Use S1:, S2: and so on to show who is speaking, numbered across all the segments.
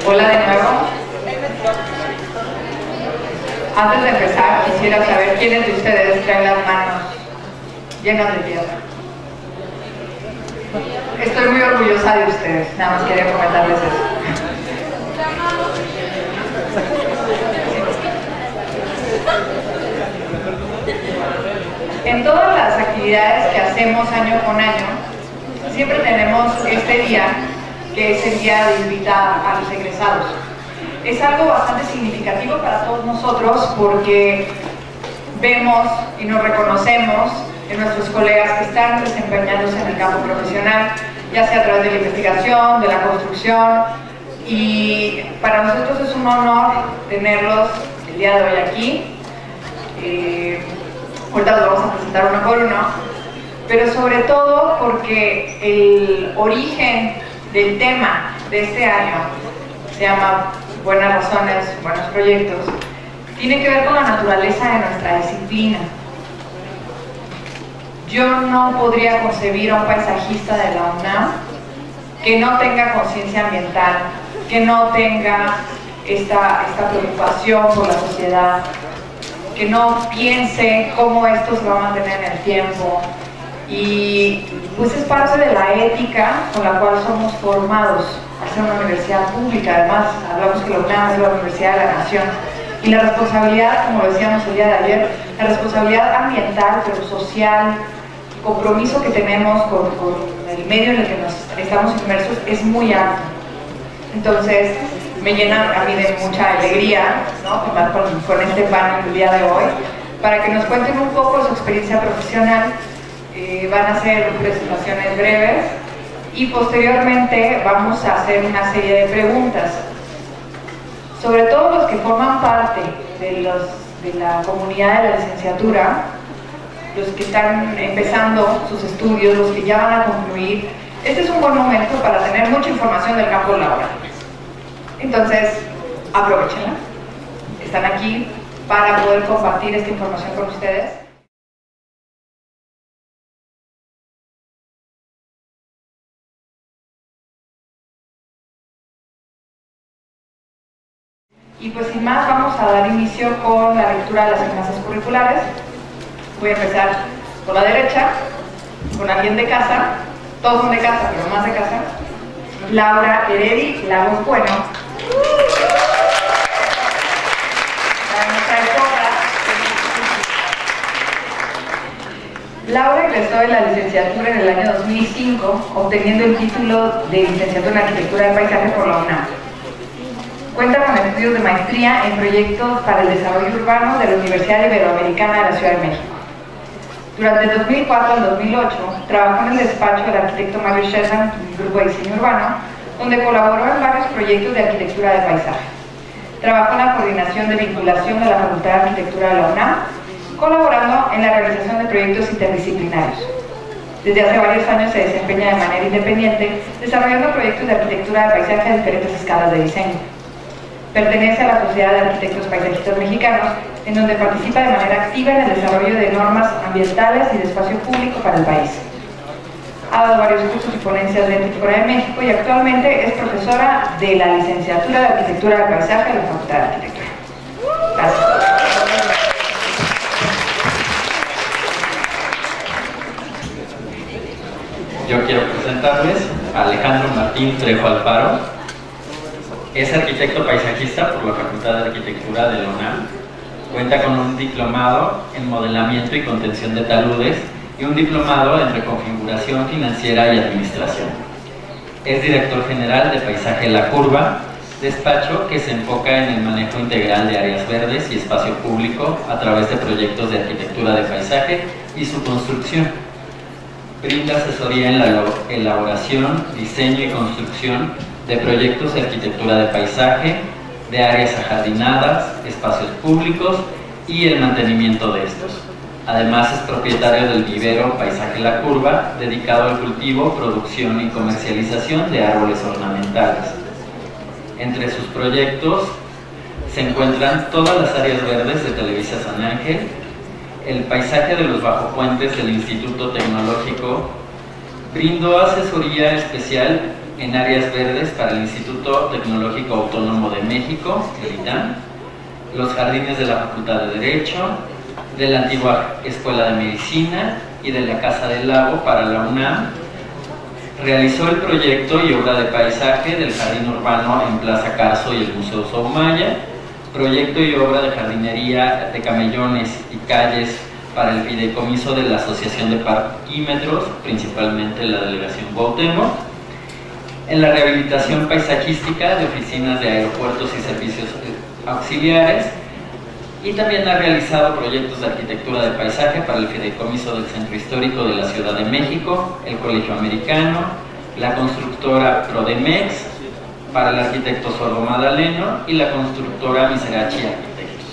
S1: Hola de nuevo. Antes de empezar, quisiera saber quiénes de ustedes traen las manos llenas de tierra. Estoy muy orgullosa de ustedes, nada más quería comentarles eso. En todas las actividades que hacemos año con año, siempre tenemos este día, que es el día de invitar a los egresados. Es algo bastante significativo para todos nosotros porque vemos y nos reconocemos en nuestros colegas que están desempeñándose en el campo profesional, ya sea a través de la investigación, de la construcción, y para nosotros es un honor tenerlos el día de hoy aquí. Ahorita los vamos a presentar uno por uno, pero sobre todo porque el origen del tema de este año se llama Buenas Razones, Buenos Proyectos, tiene que ver con la naturaleza de nuestra disciplina. Yo no podría concebir a un paisajista de la UNAM que no tenga conciencia ambiental, que no tenga esta preocupación por la sociedad, que no piense cómo esto se va a mantener en el tiempo. Y pues es parte de la ética con la cual somos formados al ser una universidad pública. Además, hablamos que la UNAM es la Universidad de la Nación. Y la responsabilidad, como lo decíamos el día de ayer, la responsabilidad ambiental, pero social, el compromiso que tenemos con el medio en el que nos estamos inmersos es muy alto. Entonces, me llena a mí de mucha alegría, ¿no?, contar con este panel el día de hoy, para que nos cuenten un poco su experiencia profesional. Van a ser presentaciones breves y posteriormente vamos a hacer una serie de preguntas. Sobre todo los que forman parte de la comunidad de la licenciatura, los que están empezando sus estudios, los que ya van a concluir, este es un buen momento para tener mucha información del campo laboral. Entonces, aprovechenla. Están aquí para poder compartir esta información con ustedes. Y pues sin más, vamos a dar inicio con la lectura de las amenazas curriculares. Voy a empezar por la derecha, con alguien de casa, todos son de casa, pero más de casa. Laura Heredi Lagos Bueno. Laura egresó de la licenciatura en el año 2005, obteniendo el título de licenciatura en Arquitectura del Paisaje por la UNAM. Cuenta con estudios de maestría en proyectos para el desarrollo urbano de la Universidad Iberoamericana de la Ciudad de México. Durante el 2004 al 2008 trabajó en el despacho del arquitecto Mario Sherman y el grupo de diseño urbano, donde colaboró en varios proyectos de arquitectura de paisaje. Trabajó en la coordinación de vinculación de la Facultad de Arquitectura de la UNAM, colaborando en la realización de proyectos interdisciplinarios. Desde hace varios años se desempeña de manera independiente, desarrollando proyectos de arquitectura de paisaje a diferentes escalas de diseño. Pertenece a la Sociedad de Arquitectos Paisajistas Mexicanos, en donde participa de manera activa en el desarrollo de normas ambientales y de espacio público para el país. Ha dado varios cursos y ponencias dentro y fuera de México y actualmente es profesora de la licenciatura de Arquitectura del Paisaje de la Facultad de Arquitectura. Gracias.
S2: Yo quiero presentarles a Alejandro Martín Trejo Alfaro. Es arquitecto paisajista por la Facultad de Arquitectura de la UNAM. Cuenta con un diplomado en modelamiento y contención de taludes y un diplomado en reconfiguración financiera y administración. Es director general de Paisaje La Curva, despacho que se enfoca en el manejo integral de áreas verdes y espacio público a través de proyectos de arquitectura de paisaje y su construcción. Brinda asesoría en la elaboración, diseño y construcción de proyectos de arquitectura de paisaje, de áreas ajardinadas, espacios públicos y el mantenimiento de estos. Además es propietario del vivero Paisaje La Curva, dedicado al cultivo, producción y comercialización de árboles ornamentales. Entre sus proyectos se encuentran todas las áreas verdes de Televisa San Ángel, el paisaje de los bajopuentes del Instituto Tecnológico. Brindó asesoría especial en áreas verdes para el Instituto Tecnológico Autónomo de México, el ITAM, los jardines de la Facultad de Derecho, de la antigua Escuela de Medicina y de la Casa del Lago para la UNAM. Realizó el proyecto y obra de paisaje del jardín urbano en Plaza Carso y el Museo Soumaya, proyecto y obra de jardinería de camellones y calles para el fideicomiso de la Asociación de Parquímetros, principalmente la Delegación Cuauhtémoc, en la rehabilitación paisajística de oficinas de aeropuertos y servicios auxiliares, y también ha realizado proyectos de arquitectura de paisaje para el fideicomiso del Centro Histórico de la Ciudad de México, el Colegio Americano, la constructora Prodemex, para el arquitecto Sordo Madaleno y la constructora Miserachi Arquitectos.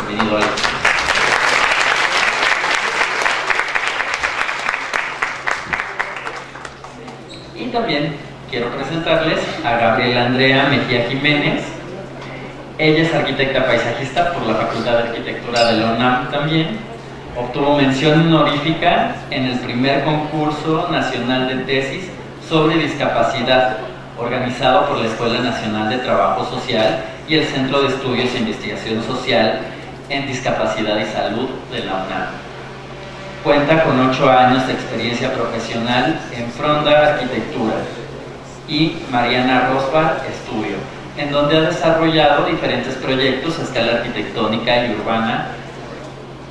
S2: Bienvenido, Alex. Y también quiero presentarles a Gabriela Andrea Mejía Jiménez. Ella es arquitecta paisajista por la Facultad de Arquitectura de la UNAM también. Obtuvo mención honorífica en el primer concurso nacional de tesis sobre discapacidad, organizado por la Escuela Nacional de Trabajo Social y el Centro de Estudios e Investigación Social en Discapacidad y Salud de la UNAM. Cuenta con 8 años de experiencia profesional en Fronda Arquitectura y Mariana Rosbar Estudio, en donde ha desarrollado diferentes proyectos a escala arquitectónica y urbana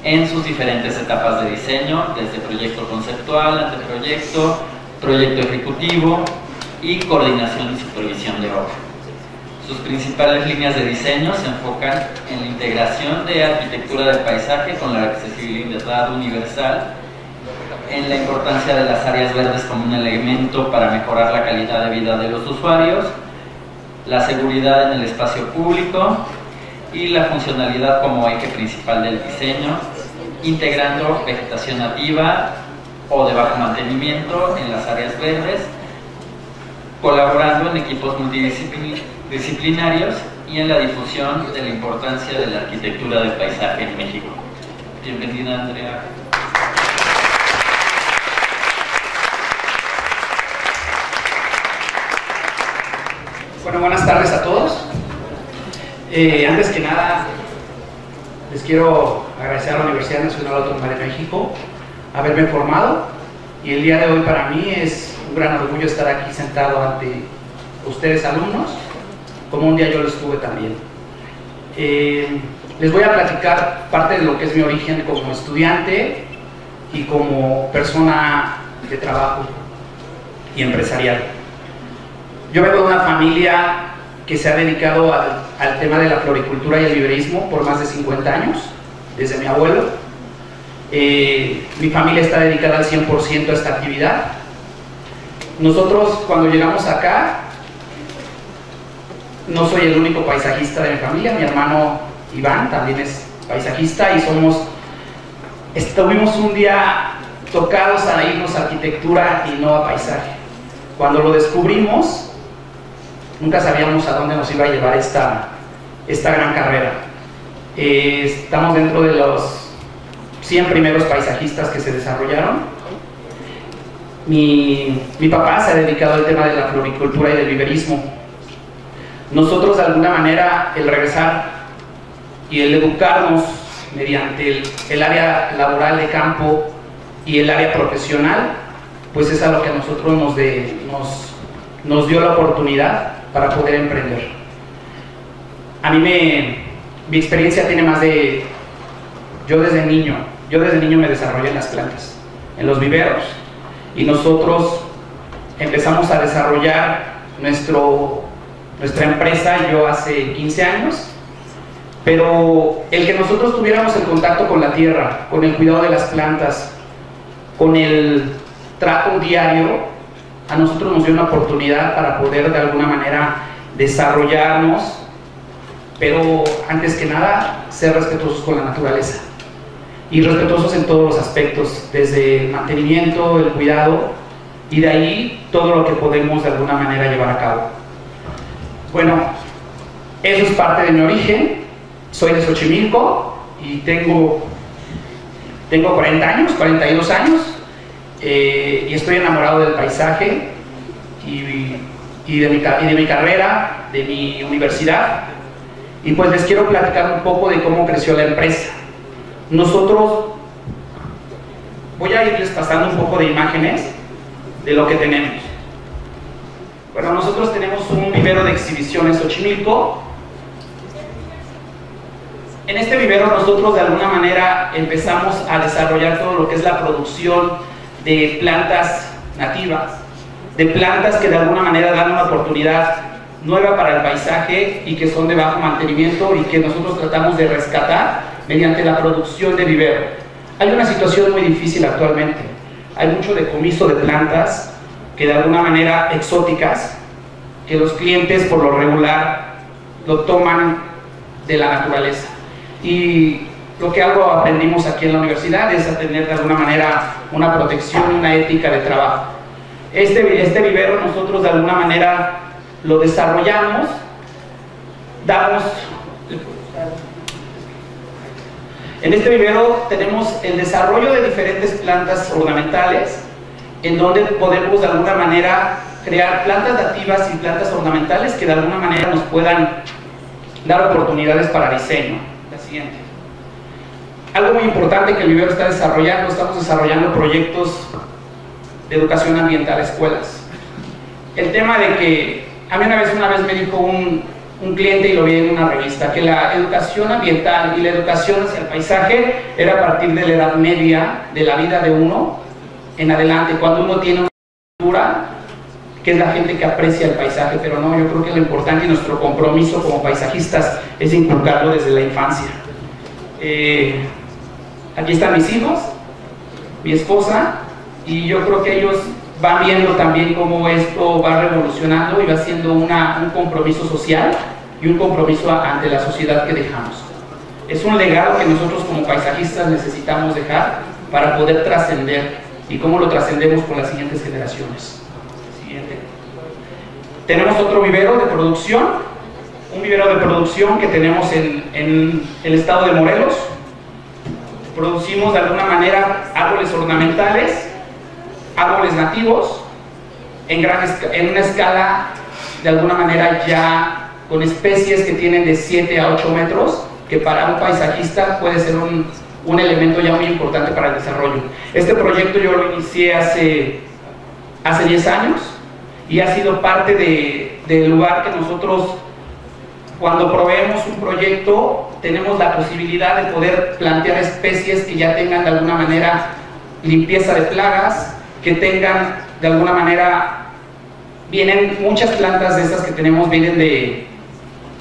S2: en sus diferentes etapas de diseño, desde proyecto conceptual, anteproyecto, proyecto ejecutivo y coordinación y supervisión de obra. Sus principales líneas de diseño se enfocan en la integración de arquitectura del paisaje con la accesibilidad universal, en la importancia de las áreas verdes como un elemento para mejorar la calidad de vida de los usuarios, la seguridad en el espacio público y la funcionalidad como eje principal del diseño, integrando vegetación nativa o de bajo mantenimiento en las áreas verdes, colaborando en equipos multidisciplinarios y en la difusión de la importancia de la arquitectura del paisaje en México. Bienvenida, Andrea.
S3: Bueno, buenas tardes a todos. Antes que nada, les quiero agradecer a la Universidad Nacional Autónoma de México haberme formado, y el día de hoy para mí es un gran orgullo estar aquí sentado ante ustedes, alumnos, como un día yo lo estuve también. Les voy a platicar parte de lo que es mi origen como estudiante y como persona de trabajo y empresarial. Yo vengo de una familia que se ha dedicado al tema de la floricultura y el viverismo por más de 50 años, desde mi abuelo. Mi familia está dedicada al 100% a esta actividad. Nosotros, cuando llegamos acá, no soy el único paisajista de mi familia, mi hermano Iván también es paisajista, y estuvimos un día tocados a irnos a arquitectura y no a paisaje. Cuando lo descubrimos, nunca sabíamos a dónde nos iba a llevar esta gran carrera. Estamos dentro de los 100 primeros paisajistas que se desarrollaron. Mi papá se ha dedicado al tema de la floricultura y del viverismo. Nosotros, de alguna manera, el regresar y el educarnos mediante el área laboral de campo y el área profesional, pues es a lo que a nosotros nos dio la oportunidad para poder emprender. A mí mi experiencia tiene más de... Yo desde niño me desarrollé en las plantas, en los viveros, y nosotros empezamos a desarrollar nuestra empresa yo hace 15 años, pero el que nosotros tuviéramos el contacto con la tierra, con el cuidado de las plantas, con el trato diario, a nosotros nos dio una oportunidad para poder de alguna manera desarrollarnos, pero antes que nada ser respetuosos con la naturaleza y respetuosos en todos los aspectos, desde el mantenimiento, el cuidado, y de ahí todo lo que podemos de alguna manera llevar a cabo. Bueno, eso es parte de mi origen. Soy de Xochimilco y tengo 42 años, y estoy enamorado del paisaje y de mi carrera, de mi universidad. Y pues les quiero platicar un poco de cómo creció la empresa. Nosotros, voy a irles pasando un poco de imágenes de lo que tenemos. Bueno, nosotros tenemos un vivero de exhibición en Xochimilco. En este vivero nosotros de alguna manera empezamos a desarrollar todo lo que es la producción de plantas nativas, de plantas que de alguna manera dan una oportunidad nueva para el paisaje y que son de bajo mantenimiento y que nosotros tratamos de rescatar mediante la producción de vivero. Hay una situación muy difícil actualmente. Hay mucho decomiso de plantas que de alguna manera exóticas, que los clientes por lo regular lo toman de la naturaleza. Y lo que algo aprendimos aquí en la universidad es a tener de alguna manera una protección y una ética de trabajo. Este vivero nosotros de alguna manera lo desarrollamos, en este vivero tenemos el desarrollo de diferentes plantas ornamentales, en donde podemos de alguna manera crear plantas nativas y plantas ornamentales que de alguna manera nos puedan dar oportunidades para diseño. La siguiente. Algo muy importante que el vivero está desarrollando, estamos desarrollando proyectos de educación ambiental a escuelas. El tema de que, a mí una vez me dijo un cliente, y lo vi en una revista, que la educación ambiental y la educación hacia el paisaje era a partir de la edad media de la vida de uno en adelante, cuando uno tiene una cultura, que es la gente que aprecia el paisaje. Pero no, yo creo que lo importante y nuestro compromiso como paisajistas es inculcarlo desde la infancia. Aquí están mis hijos, mi esposa, y yo creo que ellos van viendo también cómo esto va revolucionando y va siendo un compromiso social y un compromiso ante la sociedad que dejamos. Es un legado que nosotros como paisajistas necesitamos dejar para poder trascender. ¿Y cómo lo trascendemos con las siguientes generaciones? Siguiente. Tenemos otro vivero de producción, un vivero de producción que tenemos en el estado de Morelos. Producimos de alguna manera árboles ornamentales, árboles nativos, en una escala de alguna manera ya con especies que tienen de 7 a 8 metros, que para un paisajista puede ser un elemento ya muy importante para el desarrollo. Este proyecto yo lo inicié hace 10 años y ha sido parte del lugar que nosotros, cuando proveemos un proyecto, tenemos la posibilidad de poder plantear especies que ya tengan de alguna manera limpieza de plagas, que tengan de alguna manera, vienen muchas plantas de estas que tenemos, vienen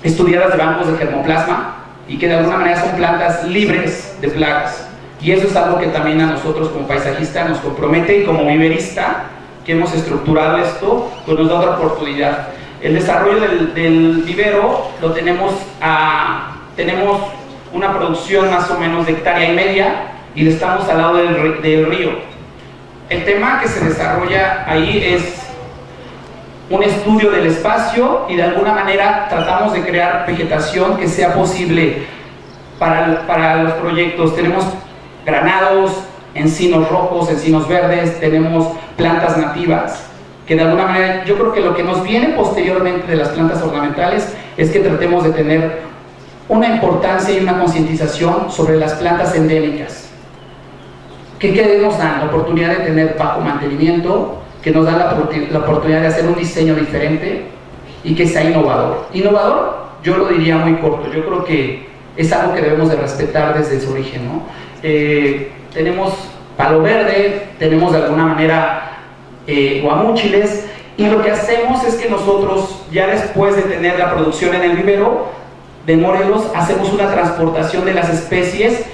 S3: estudiadas de bancos de germoplasma, y que de alguna manera son plantas libres de plagas. Y eso es algo que también a nosotros como paisajistas nos compromete, y como viverista que hemos estructurado esto, pues nos da otra oportunidad. El desarrollo del vivero lo tenemos una producción más o menos de 1,5 hectáreas y estamos al lado del río. El tema que se desarrolla ahí es un estudio del espacio y de alguna manera tratamos de crear vegetación que sea posible para los proyectos. Tenemos granados, encinos rojos, encinos verdes, tenemos plantas nativas, que de alguna manera yo creo que lo que nos viene posteriormente de las plantas ornamentales es que tratemos de tener una importancia y una concientización sobre las plantas endémicas, que nos dan la oportunidad de tener bajo mantenimiento, que nos da la oportunidad de hacer un diseño diferente y que sea innovador. Innovador, yo lo diría muy corto, yo creo que es algo que debemos de respetar desde su origen, ¿no? Tenemos palo verde, tenemos de alguna manera guamúchiles, y lo que hacemos es que nosotros, ya después de tener la producción en el vivero de Morelos, hacemos una transportación de las especies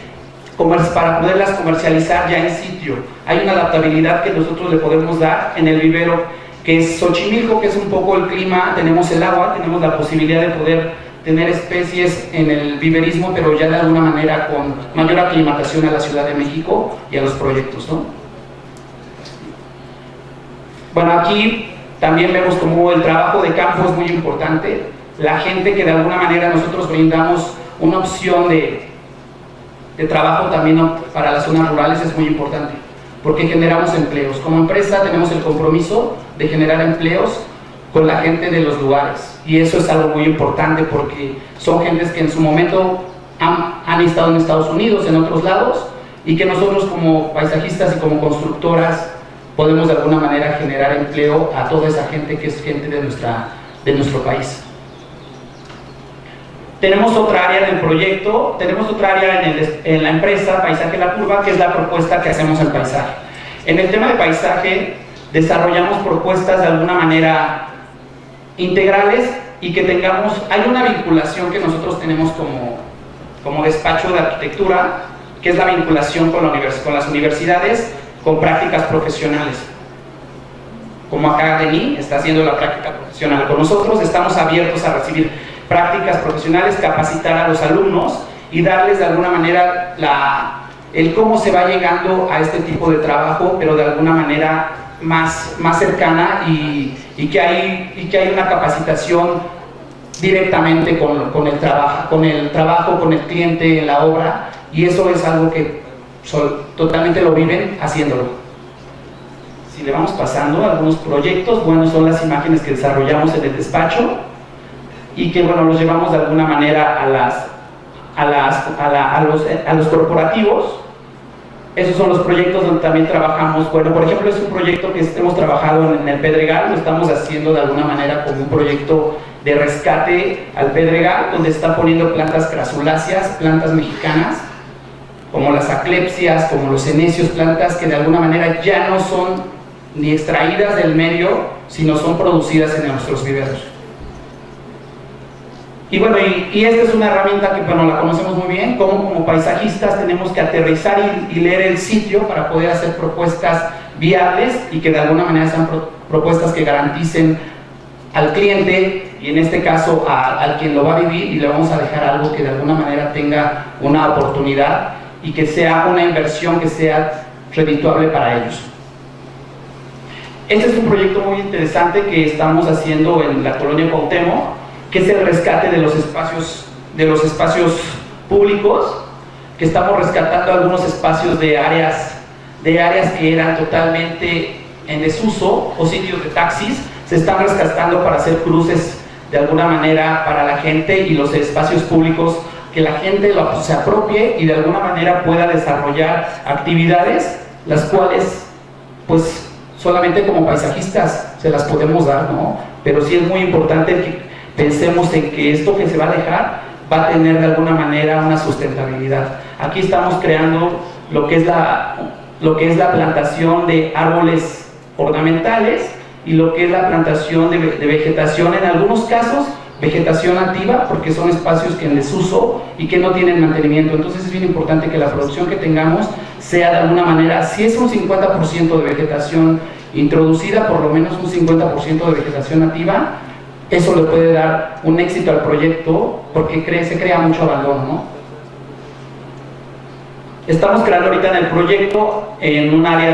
S3: para poderlas comercializar ya en sitio. Hay una adaptabilidad que nosotros le podemos dar en el vivero, que es Xochimilco, que es un poco el clima, tenemos el agua, tenemos la posibilidad de poder tener especies en el viverismo, pero ya de alguna manera con mayor aclimatación a la Ciudad de México y a los proyectos, ¿no? Bueno, aquí también vemos como el trabajo de campo es muy importante, la gente que de alguna manera nosotros brindamos una opción de trabajo también para las zonas rurales es muy importante. porque generamos empleos. Como empresa tenemos el compromiso de generar empleos con la gente de los lugares, y eso es algo muy importante porque son gentes que en su momento han estado en Estados Unidos, en otros lados, y que nosotros como paisajistas y como constructoras podemos de alguna manera generar empleo a toda esa gente que es gente de nuestro país. Tenemos otra área del proyecto, tenemos otra área en la empresa Paisaje La Curva, que es la propuesta que hacemos en paisaje. En el tema de paisaje desarrollamos propuestas de alguna manera integrales y que hay una vinculación que nosotros tenemos como despacho de arquitectura, que es la vinculación con las universidades, con prácticas profesionales. Como acá Denis está haciendo la práctica profesional con nosotros, estamos abiertos a recibir prácticas profesionales, capacitar a los alumnos y darles de alguna manera el cómo se va llegando a este tipo de trabajo, pero de alguna manera más cercana y que hay una capacitación directamente con el trabajo, con el cliente en la obra, y eso es algo que totalmente lo viven haciéndolo. Si le vamos pasando algunos proyectos, bueno, son las imágenes que desarrollamos en el despacho y que, bueno, los llevamos de alguna manera a los corporativos. Esos son los proyectos donde también trabajamos. Bueno, por ejemplo, es un proyecto que hemos trabajado en el Pedregal, lo estamos haciendo de alguna manera como un proyecto de rescate al Pedregal, donde está poniendo plantas crasuláceas, plantas mexicanas, como las aclepsias, como los senecios, plantas que de alguna manera ya no son ni extraídas del medio, sino son producidas en nuestros viveros. Y bueno, y esta es una herramienta que, bueno, la conocemos muy bien, como paisajistas tenemos que aterrizar y leer el sitio para poder hacer propuestas viables y que de alguna manera sean propuestas que garanticen al cliente, y en este caso al quien lo va a vivir, y le vamos a dejar algo que de alguna manera tenga una oportunidad y que sea una inversión que sea redituable para ellos. Este es un proyecto muy interesante que estamos haciendo en la colonia Cuauhtémoc, que es el rescate de los espacios públicos, que estamos rescatando algunos espacios de áreas que eran totalmente en desuso, o sitios de taxis, se están rescatando para hacer cruces de alguna manera para la gente, y los espacios públicos que la gente se apropie y de alguna manera pueda desarrollar actividades, las cuales pues solamente como paisajistas se las podemos dar, ¿no? Pero sí es muy importante que pensemos en que esto que se va a dejar va a tener de alguna manera una sustentabilidad. Aquí estamos creando lo que es la plantación de árboles ornamentales y lo que es la plantación de vegetación, en algunos casos vegetación nativa, porque son espacios que en desuso y que no tienen mantenimiento. Entonces es bien importante que la producción que tengamos sea de alguna manera, si es un 50% de vegetación introducida, por lo menos un 50% de vegetación nativa. Eso le puede dar un éxito al proyecto porque se crea mucho abandono, ¿no? Estamos creando ahorita en el proyecto en un área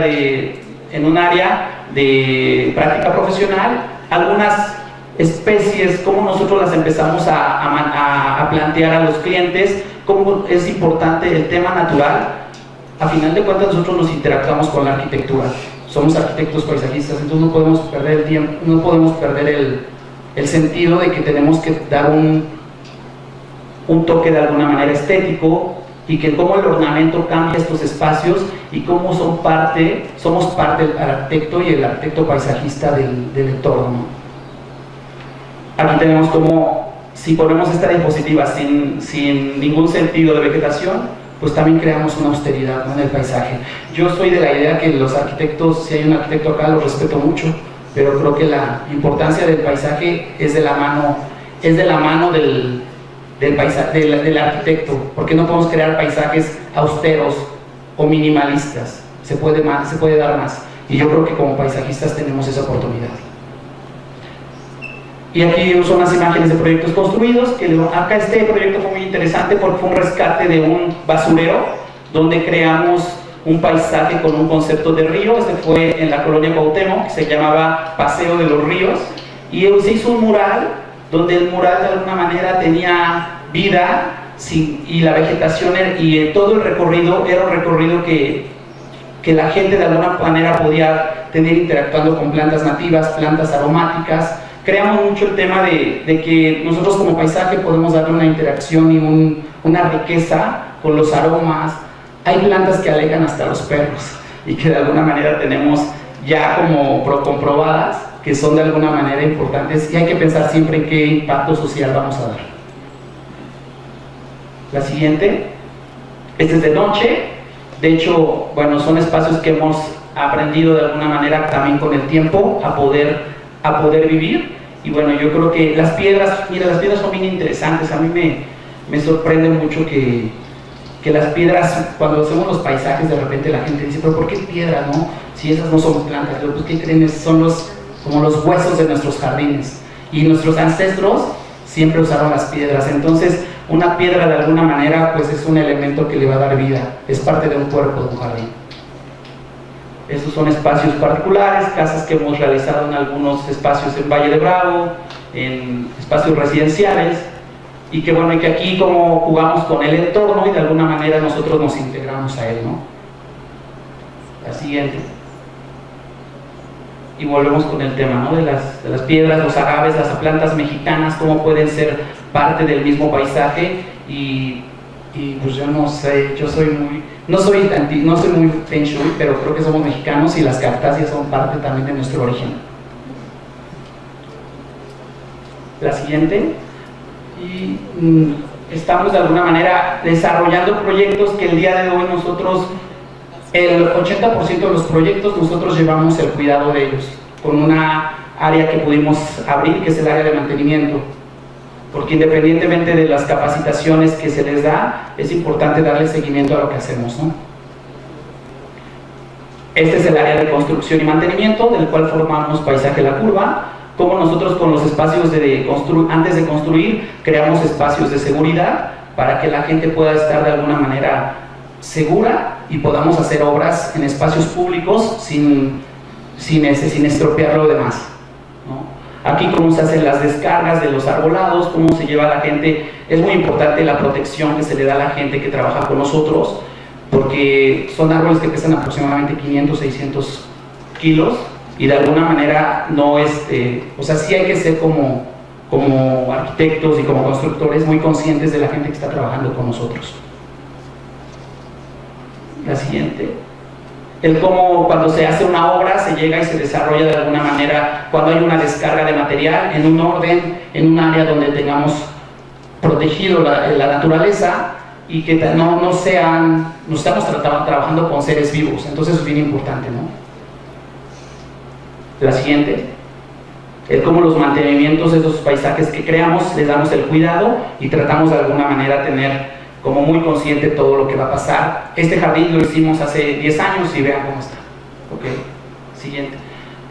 S3: de práctica profesional algunas especies, cómo nosotros las empezamos a plantear a los clientes, cómo es importante el tema natural. A final de cuentas nosotros nos interactuamos con la arquitectura, somos arquitectos paisajistas, entonces no podemos perder el tiempo, no podemos perder el sentido de que tenemos que dar un toque de alguna manera estético, y que cómo el ornamento cambia estos espacios y cómo somos parte del arquitecto y el arquitecto paisajista del entorno. Aquí tenemos como, si ponemos esta diapositiva sin ningún sentido de vegetación, pues también creamos una austeridad, ¿no?, en el paisaje. Yo soy de la idea que los arquitectos, si hay un arquitecto acá, los respeto mucho, pero creo que la importancia del paisaje es de la mano del arquitecto, porque no podemos crear paisajes austeros o minimalistas. Se puede dar más, y yo creo que como paisajistas tenemos esa oportunidad. Y aquí son las imágenes de proyectos construidos, que acá este proyecto fue muy interesante porque fue un rescate de un basurero, donde creamos un paisaje con un concepto de río. Este fue en la colonia Cuauhtémoc, que se llamaba Paseo de los Ríos, y se hizo un mural, donde el mural de alguna manera tenía vida, y la vegetación y todo el recorrido era un recorrido que que la gente de alguna manera podía tener interactuando con plantas nativas, plantas aromáticas. Creamos mucho el tema de que nosotros como paisaje podemos darle una interacción y una riqueza con los aromas. Hay plantas que alejan hasta los perros y que de alguna manera tenemos ya como comprobadas que son de alguna manera importantes, y hay que pensar siempre en qué impacto social vamos a dar. La siguiente, este es de noche. De hecho, bueno, son espacios que hemos aprendido de alguna manera también con el tiempo a poder vivir. Y bueno, yo creo que las piedras, mira, las piedras son bien interesantes. A mí me sorprende mucho que las piedras, cuando hacemos los paisajes, de repente la gente dice, pero ¿por qué piedras, no? Si esas no son plantas. Yo, pues, ¿qué creen? Son como los huesos de nuestros jardines. Y nuestros ancestros siempre usaron las piedras. Entonces, una piedra de alguna manera, pues es un elemento que le va a dar vida. Es parte de un cuerpo de un jardín. Estos son espacios particulares, casas que hemos realizado en algunos espacios en Valle de Bravo, en espacios residenciales, y que bueno, y que aquí como jugamos con el entorno y de alguna manera nosotros nos integramos a él, ¿no? La siguiente. Y volvemos con el tema, ¿no? de las piedras, los agaves, las plantas mexicanas, cómo pueden ser parte del mismo paisaje. Y pues yo no sé, yo soy muy, no soy muy feng shui, pero creo que somos mexicanos y las cactáceas son parte también de nuestro origen. La siguiente. Y estamos de alguna manera desarrollando proyectos que el día de hoy nosotros, el 80% de los proyectos nosotros llevamos el cuidado de ellos, con una área que pudimos abrir, que es el área de mantenimiento, porque independientemente de las capacitaciones que se les da, es importante darle seguimiento a lo que hacemos, ¿no? Este es el área de construcción y mantenimiento, del cual formamos Paisaje La Curva. Como nosotros con los espacios antes de construir, creamos espacios de seguridad para que la gente pueda estar de alguna manera segura y podamos hacer obras en espacios públicos sin estropear lo demás, ¿no? Aquí cómo se hacen las descargas de los arbolados, cómo se lleva a la gente. Es muy importante la protección que se le da a la gente que trabaja con nosotros, porque son árboles que pesan aproximadamente 500, 600 kilos, y de alguna manera no o sea, sí hay que ser como arquitectos y como constructores muy conscientes de la gente que está trabajando con nosotros. La siguiente. El cómo cuando se hace una obra se llega y se desarrolla de alguna manera, cuando hay una descarga de material en un orden, en un área donde tengamos protegido la naturaleza, y que no estamos trabajando con seres vivos. Entonces es bien importante, ¿no? La siguiente. El cómo los mantenimientos de esos paisajes que creamos, les damos el cuidado y tratamos de alguna manera tener como muy consciente todo lo que va a pasar. Este jardín lo hicimos hace 10 años y vean cómo está. Okay. Siguiente.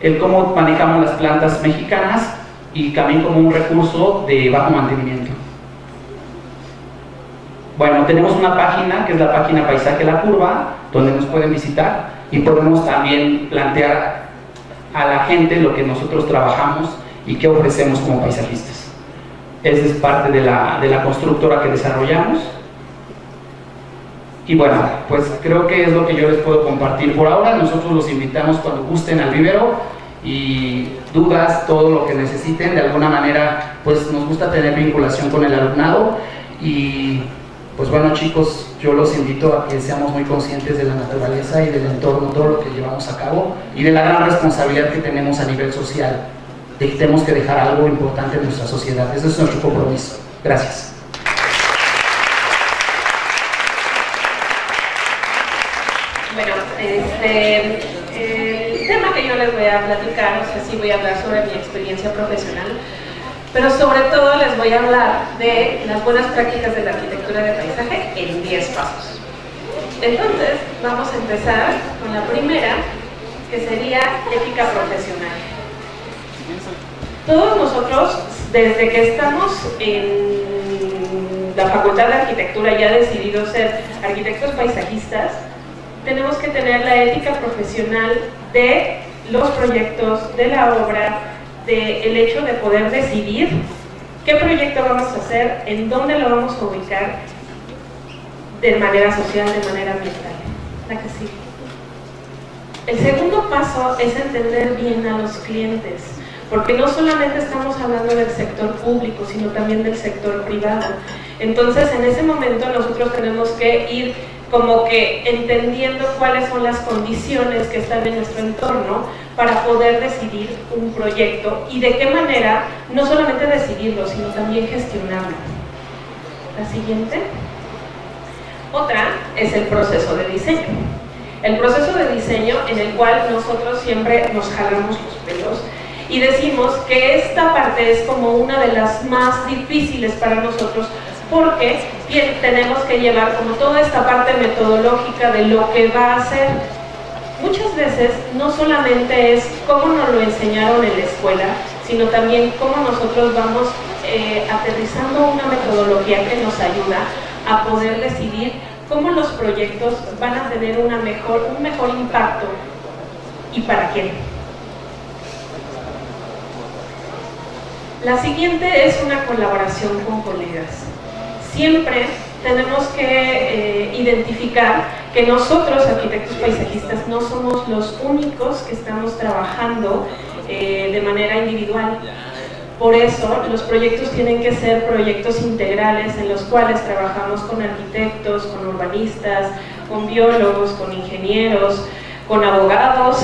S3: El cómo manejamos las plantas mexicanas y también como un recurso de bajo mantenimiento. Bueno, tenemos una página que es la página Paisaje La Curva, donde nos pueden visitar y podemos también plantear a la gente lo que nosotros trabajamos y qué ofrecemos como paisajistas. Esa es parte de la constructora que desarrollamos. Y bueno, pues creo que es lo que yo les puedo compartir por ahora. Nosotros los invitamos cuando gusten al vivero, y dudas, todo lo que necesiten. De alguna manera, pues nos gusta tener vinculación con el alumnado. Y pues bueno, chicos, yo los invito a que seamos muy conscientes de la naturaleza y del entorno, todo lo que llevamos a cabo, y de la gran responsabilidad que tenemos a nivel social, de que tenemos que dejar algo importante en nuestra sociedad. Ese es nuestro compromiso. Gracias.
S4: Bueno, el tema que yo les voy a platicar, o sea, sí voy a hablar sobre mi experiencia profesional, pero sobre todo les voy a hablar de las buenas prácticas de la arquitectura de paisaje en 10 pasos. Entonces, vamos a empezar con la primera, que sería ética profesional. Todos nosotros, desde que estamos en la Facultad de Arquitectura, ya decidido ser arquitectos paisajistas, tenemos que tener la ética profesional de los proyectos, de la obra, del hecho de poder decidir qué proyecto vamos a hacer, en dónde lo vamos a ubicar, de manera social, de manera ambiental. La que sigue. El segundo paso es entender bien a los clientes, porque no solamente estamos hablando del sector público, sino también del sector privado. Entonces, en ese momento nosotros tenemos que ir como que entendiendo cuáles son las condiciones que están en nuestro entorno para poder decidir un proyecto y de qué manera, no solamente decidirlo, sino también gestionarlo. La siguiente. Otra es el proceso de diseño. El proceso de diseño en el cual nosotros siempre nos jalamos los pelos y decimos que esta parte es como una de las más difíciles para nosotros porque tenemos que llevar como toda esta parte metodológica de lo que va a ser. Muchas veces no solamente es cómo nos lo enseñaron en la escuela, sino también cómo nosotros vamos aterrizando una metodología que nos ayuda a poder decidir cómo los proyectos van a tener un mejor impacto y para quién. La siguiente es una colaboración con colegas. Siempre tenemos que identificar que nosotros, arquitectos paisajistas, no somos los únicos que estamos trabajando de manera individual. Por eso, los proyectos tienen que ser proyectos integrales en los cuales trabajamos con arquitectos, con urbanistas, con biólogos, con ingenieros, con abogados,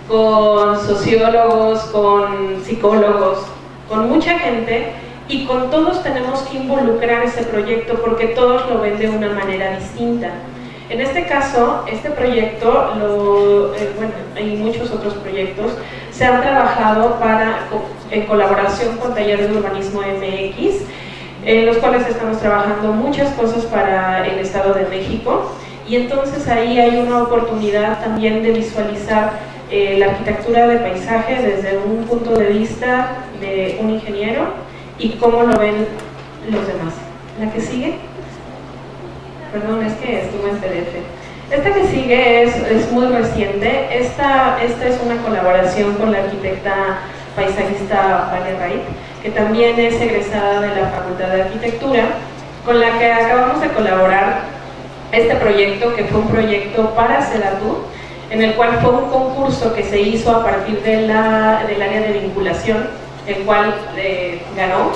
S4: con sociólogos, con psicólogos, con mucha gente, y con todos tenemos que involucrar ese proyecto porque todos lo ven de una manera distinta. En este caso, este proyecto, bueno, hay muchos otros proyectos, se han trabajado en colaboración con Taller de Urbanismo MX, en los cuales estamos trabajando muchas cosas para el Estado de México, y entonces ahí hay una oportunidad también de visualizar la arquitectura de paisaje desde un punto de vista de un ingeniero y cómo lo ven los demás. ¿La que sigue? Perdón, es que estuvo en PDF. Esta que sigue es muy reciente. Esta es una colaboración con la arquitecta paisajista Vale Wright, que también es egresada de la Facultad de Arquitectura, con la que acabamos de colaborar este proyecto, que fue un proyecto para Sedatu, en el cual fue un concurso que se hizo a partir del área de vinculación, el cual ganó.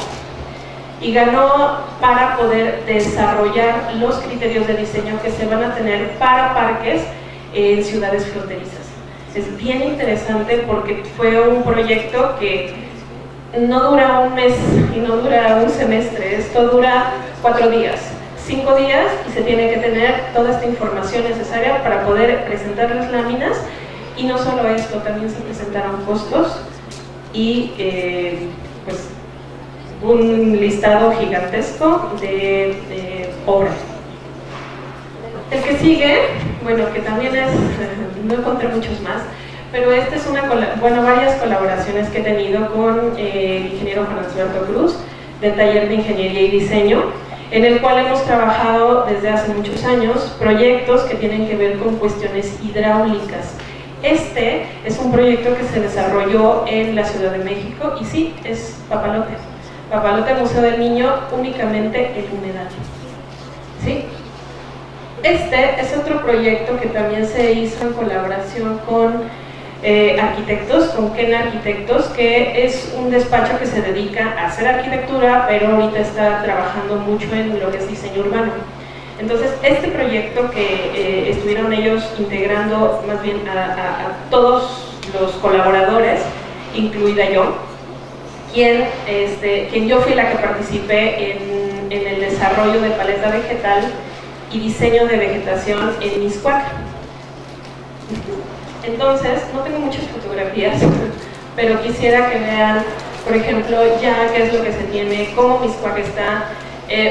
S4: Y ganó para poder desarrollar los criterios de diseño que se van a tener para parques en ciudades fronterizas. Es bien interesante porque fue un proyecto que no dura un mes y no dura un semestre, esto dura 4 días, 5 días, y se tiene que tener toda esta información necesaria para poder presentar las láminas. Y no solo esto, también se presentaron costos y pues un listado gigantesco de obras. El que sigue, bueno, que también es, no encontré muchos más, pero esta es varias colaboraciones que he tenido con el ingeniero Juan Alberto Cruz, del Taller de Ingeniería y Diseño, en el cual hemos trabajado desde hace muchos años proyectos que tienen que ver con cuestiones hidráulicas. Este es un proyecto que se desarrolló en la Ciudad de México y sí, es Papalote. Papalote Museo del Niño, únicamente el humedal. ¿Sí? Este es otro proyecto que también se hizo en colaboración con arquitectos, con Ken Arquitectos, que es un despacho que se dedica a hacer arquitectura, pero ahorita está trabajando mucho en lo que es diseño urbano. Entonces, este proyecto que estuvieron ellos integrando más bien a todos los colaboradores, incluida yo, quien yo fui la que participé en el desarrollo de paleta vegetal y diseño de vegetación en Mixcoac. Entonces, no tengo muchas fotografías, pero quisiera que vean, por ejemplo, ya qué es lo que se tiene, cómo Mixcoac está.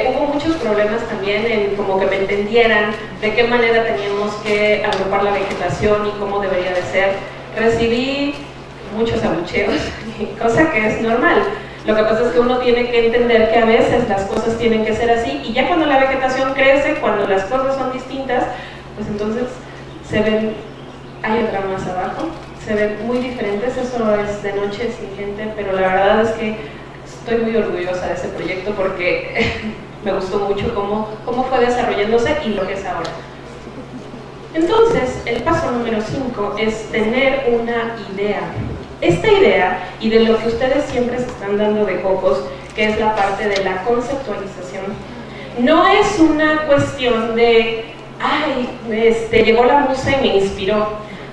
S4: Hubo muchos problemas también en como que me entendieran de qué manera teníamos que agrupar la vegetación y cómo debería de ser. Recibí muchos abucheos, cosa que es normal. Lo que pasa es que uno tiene que entender que a veces las cosas tienen que ser así, y ya cuando la vegetación crece, cuando las cosas son distintas, pues entonces se ven, hay otra más abajo, se ven muy diferentes. Eso es de noche sin gente, pero la verdad es que estoy muy orgullosa de ese proyecto porque me gustó mucho cómo fue desarrollándose y lo que es ahora. Entonces, el paso número 5 es tener una idea. Esta idea, y de lo que ustedes siempre se están dando de cocos, que es la parte de la conceptualización, no es una cuestión de, ay, llegó la musa y me inspiró.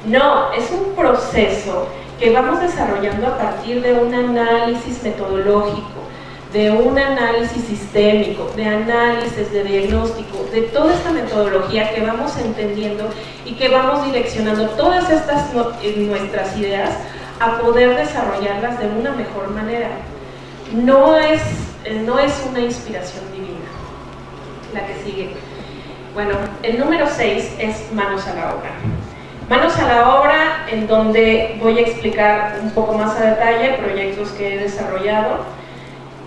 S4: No, es un proceso que vamos desarrollando a partir de un análisis metodológico, de un análisis sistémico, de análisis, de diagnóstico, de toda esta metodología que vamos entendiendo y que vamos direccionando todas estas nuestras ideas a poder desarrollarlas de una mejor manera. No es una inspiración divina. La que sigue. Bueno, el número 6 es manos a la obra. Manos a la obra, en donde voy a explicar un poco más a detalle proyectos que he desarrollado.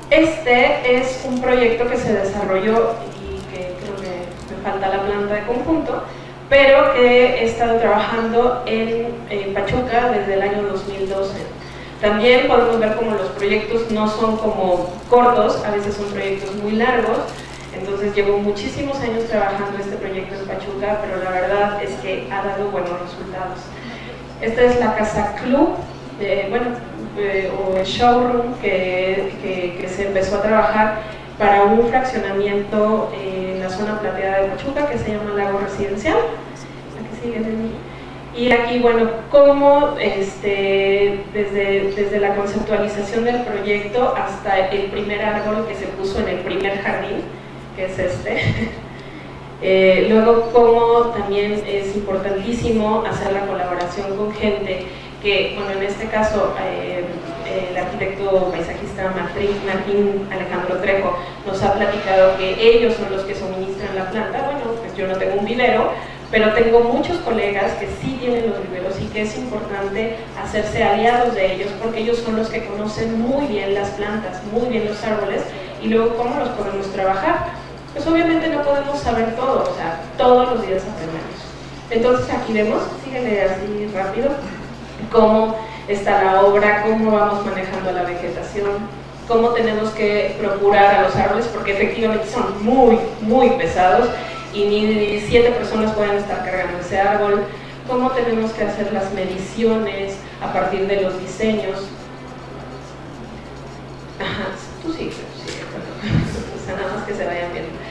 S4: Este es un proyecto que se desarrolló y que creo que me falta la planta de conjunto, pero que he estado trabajando en Pachuca desde el año 2012. También podemos ver como los proyectos no son como cortos, a veces son proyectos muy largos. Entonces llevo muchísimos años trabajando este proyecto en Pachuca, pero la verdad es que ha dado buenos resultados. Esta es la casa club, o el showroom que se empezó a trabajar para un fraccionamiento en la zona plateada de Pachuca que se llama Lago Residencial. Aquí sigue de mí. Y aquí, bueno, cómo desde la conceptualización del proyecto hasta el primer árbol que se puso en el primer jardín, que es este. Luego, cómo también es importantísimo hacer la colaboración con gente que, bueno, en este caso, el arquitecto paisajista Martín Alejandro Trejo nos ha platicado que ellos son los que suministran la planta. Bueno, pues yo no tengo un vivero, pero tengo muchos colegas que sí tienen los viveros y que es importante hacerse aliados de ellos porque ellos son los que conocen muy bien las plantas, muy bien los árboles y luego cómo los podemos trabajar. Pues obviamente no podemos saber todo, o sea, todos los días aprendemos. Entonces aquí vemos, síguele así rápido, cómo está la obra, cómo vamos manejando la vegetación, cómo tenemos que procurar a los árboles porque efectivamente son muy, muy pesados y ni 7 personas pueden estar cargando ese árbol, cómo tenemos que hacer las mediciones a partir de los diseños. Ajá, tú sigue, o sea, nada más que se vayan viendo.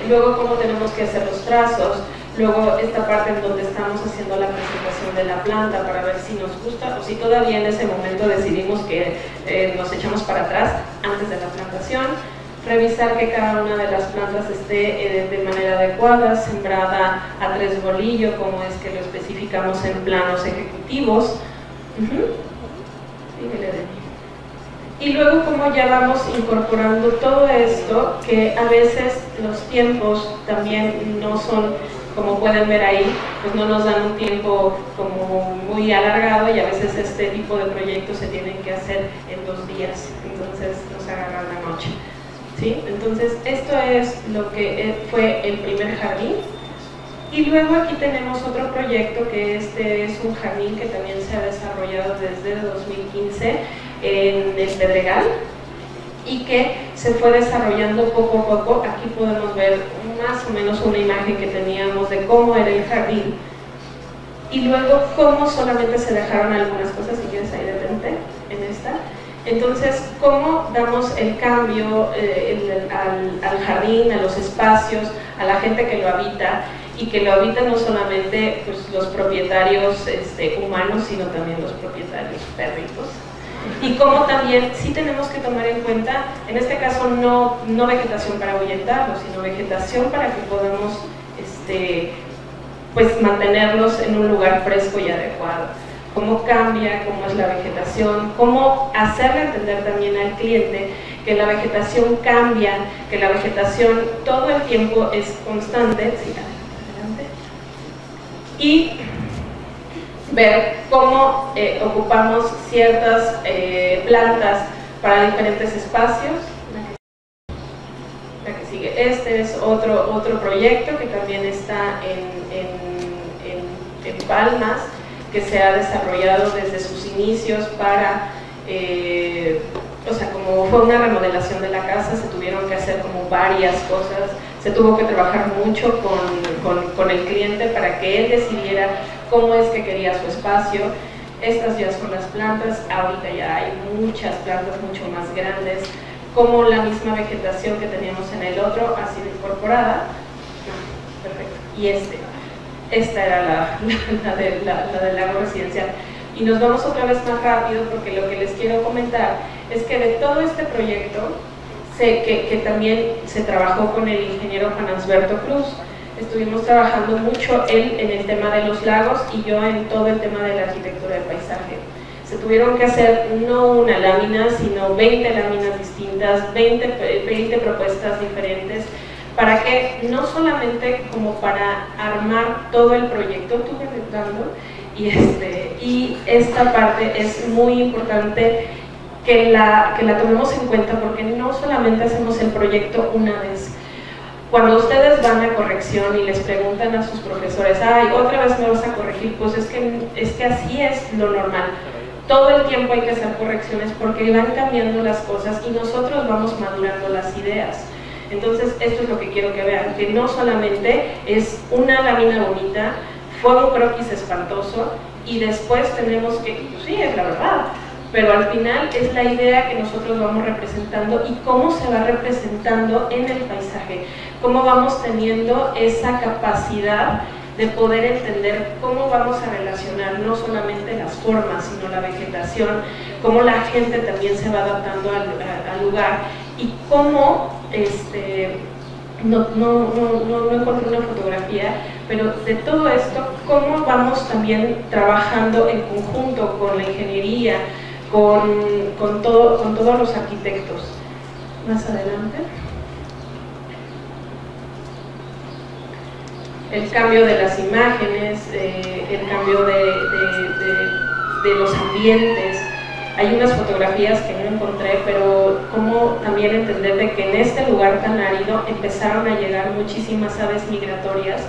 S4: Luego cómo tenemos que hacer los trazos, luego esta parte en donde estamos haciendo la presentación de la planta para ver si nos gusta o si todavía en ese momento decidimos que nos echamos para atrás antes de la plantación, revisar que cada una de las plantas esté de manera adecuada, sembrada a 3 bolillos, como es que lo especificamos en planos ejecutivos. Y luego cómo ya vamos incorporando todo esto, que a veces los tiempos también no son, como pueden ver ahí, pues no nos dan un tiempo como muy alargado y a veces este tipo de proyectos se tienen que hacer en 2 días, entonces nos agarran la noche. ¿Sí? Entonces esto es lo que fue el primer jardín. Y luego aquí tenemos otro proyecto que este es un jardín que también se ha desarrollado desde 2015 en el Pedregal y que se fue desarrollando poco a poco. Aquí podemos ver más o menos una imagen que teníamos de cómo era el jardín y luego cómo solamente se dejaron algunas cosas, si quieres ahí detente en esta. Entonces, cómo damos el cambio al jardín, a los espacios, a la gente que lo habita y que lo habitan no solamente pues, los propietarios humanos, sino también los propietarios perritos. Y cómo también sí tenemos que tomar en cuenta, en este caso no vegetación para ahuyentarlos, sino vegetación para que podamos pues, mantenerlos en un lugar fresco y adecuado. Cómo cambia, cómo es la vegetación, cómo hacerle entender también al cliente que la vegetación cambia, que la vegetación todo el tiempo es constante. Sí, adelante. Y ver cómo ocupamos ciertas plantas para diferentes espacios. La que sigue. Este es otro proyecto que también está en Palmas, que se ha desarrollado desde sus inicios para, o sea, como fue una remodelación de la casa, se tuvieron que hacer como varias cosas, Se tuvo que trabajar mucho con el cliente para que él decidiera cómo es que quería su espacio. Estas ya son las plantas, ahorita ya hay muchas plantas mucho más grandes, como la misma vegetación que teníamos en el otro ha sido incorporada. Perfecto. Y esta era la del lago residencial. Y nos vamos otra vez más rápido porque lo que les quiero comentar es que de todo este proyecto, sé que también se trabajó con el ingeniero Juan Ansberto Cruz. Estuvimos trabajando mucho él en el tema de los lagos y yo en todo el tema de la arquitectura del paisaje. Se tuvieron que hacer no una lámina, sino 20 láminas distintas, 20 propuestas diferentes, para que no solamente como para armar todo el proyecto, tuve dando, y esta parte es muy importante que la tomemos en cuenta, porque no solamente hacemos el proyecto una vez. Cuando ustedes van a corrección y les preguntan a sus profesores, ay, otra vez me vas a corregir, pues es que así es lo normal. Todo el tiempo hay que hacer correcciones porque van cambiando las cosas y nosotros vamos madurando las ideas. Entonces, esto es lo que quiero que vean, que no solamente es una lámina bonita, fue un croquis espantoso y después tenemos que, pues sí, es la verdad, pero al final es la idea que nosotros vamos representando y cómo se va representando en el paisaje, cómo vamos teniendo esa capacidad de poder entender cómo vamos a relacionar no solamente las formas, sino la vegetación, cómo la gente también se va adaptando al lugar y cómo, no encontré una fotografía, pero de todo esto, cómo vamos también trabajando en conjunto con la ingeniería, con todos los arquitectos. Más adelante. El cambio de las imágenes, el cambio de los ambientes. Hay unas fotografías que no encontré, pero cómo también entender de que en este lugar tan árido empezaron a llegar muchísimas aves migratorias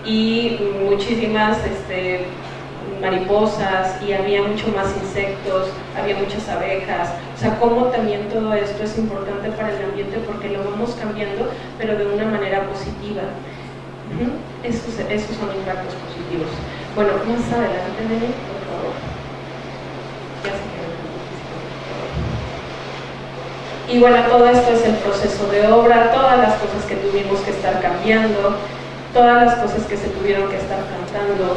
S4: y muchísimas mariposas, y había mucho más insectos, había muchas abejas. O sea, cómo también todo esto es importante para el ambiente porque lo vamos cambiando, pero de una manera positiva. Esos son impactos positivos. Bueno, más adelante, Nene, por favor. Ya se quedó. Y bueno, todo esto es el proceso de obra, todas las cosas que tuvimos que estar cambiando, todas las cosas que se tuvieron que estar cantando.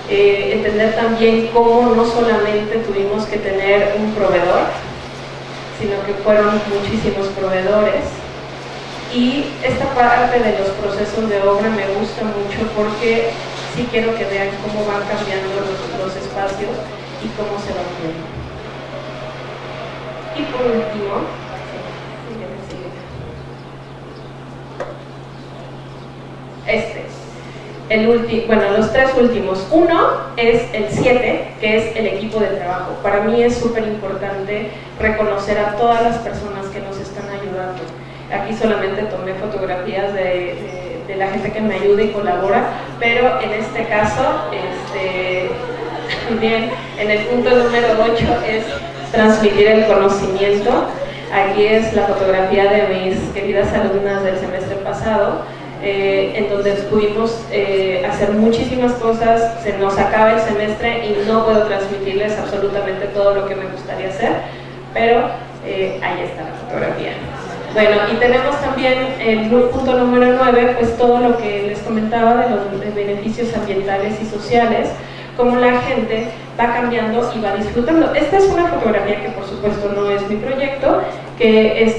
S4: Entender también cómo no solamente tuvimos que tener un proveedor, sino que fueron muchísimos proveedores. Y esta parte de los procesos de obra me gusta mucho porque sí quiero que vean cómo van cambiando los espacios y cómo se van viendo. Y por último, los tres últimos. Uno es el 7, que es el equipo de trabajo. Para mí es súper importante reconocer a todas las personas que nos están ayudando. Aquí solamente tomé fotografías de la gente que me ayuda y colabora, pero en este caso, también en el punto número 8 es transmitir el conocimiento. Aquí es la fotografía de mis queridas alumnas del semestre pasado, en donde pudimos hacer muchísimas cosas. Se nos acaba el semestre y no puedo transmitirles absolutamente todo lo que me gustaría hacer, pero ahí está la fotografía. Bueno, y tenemos también el punto número 9, pues todo lo que les comentaba de los beneficios ambientales y sociales, cómo la gente va cambiando y va disfrutando. Esta es una fotografía que por supuesto no es mi proyecto, que es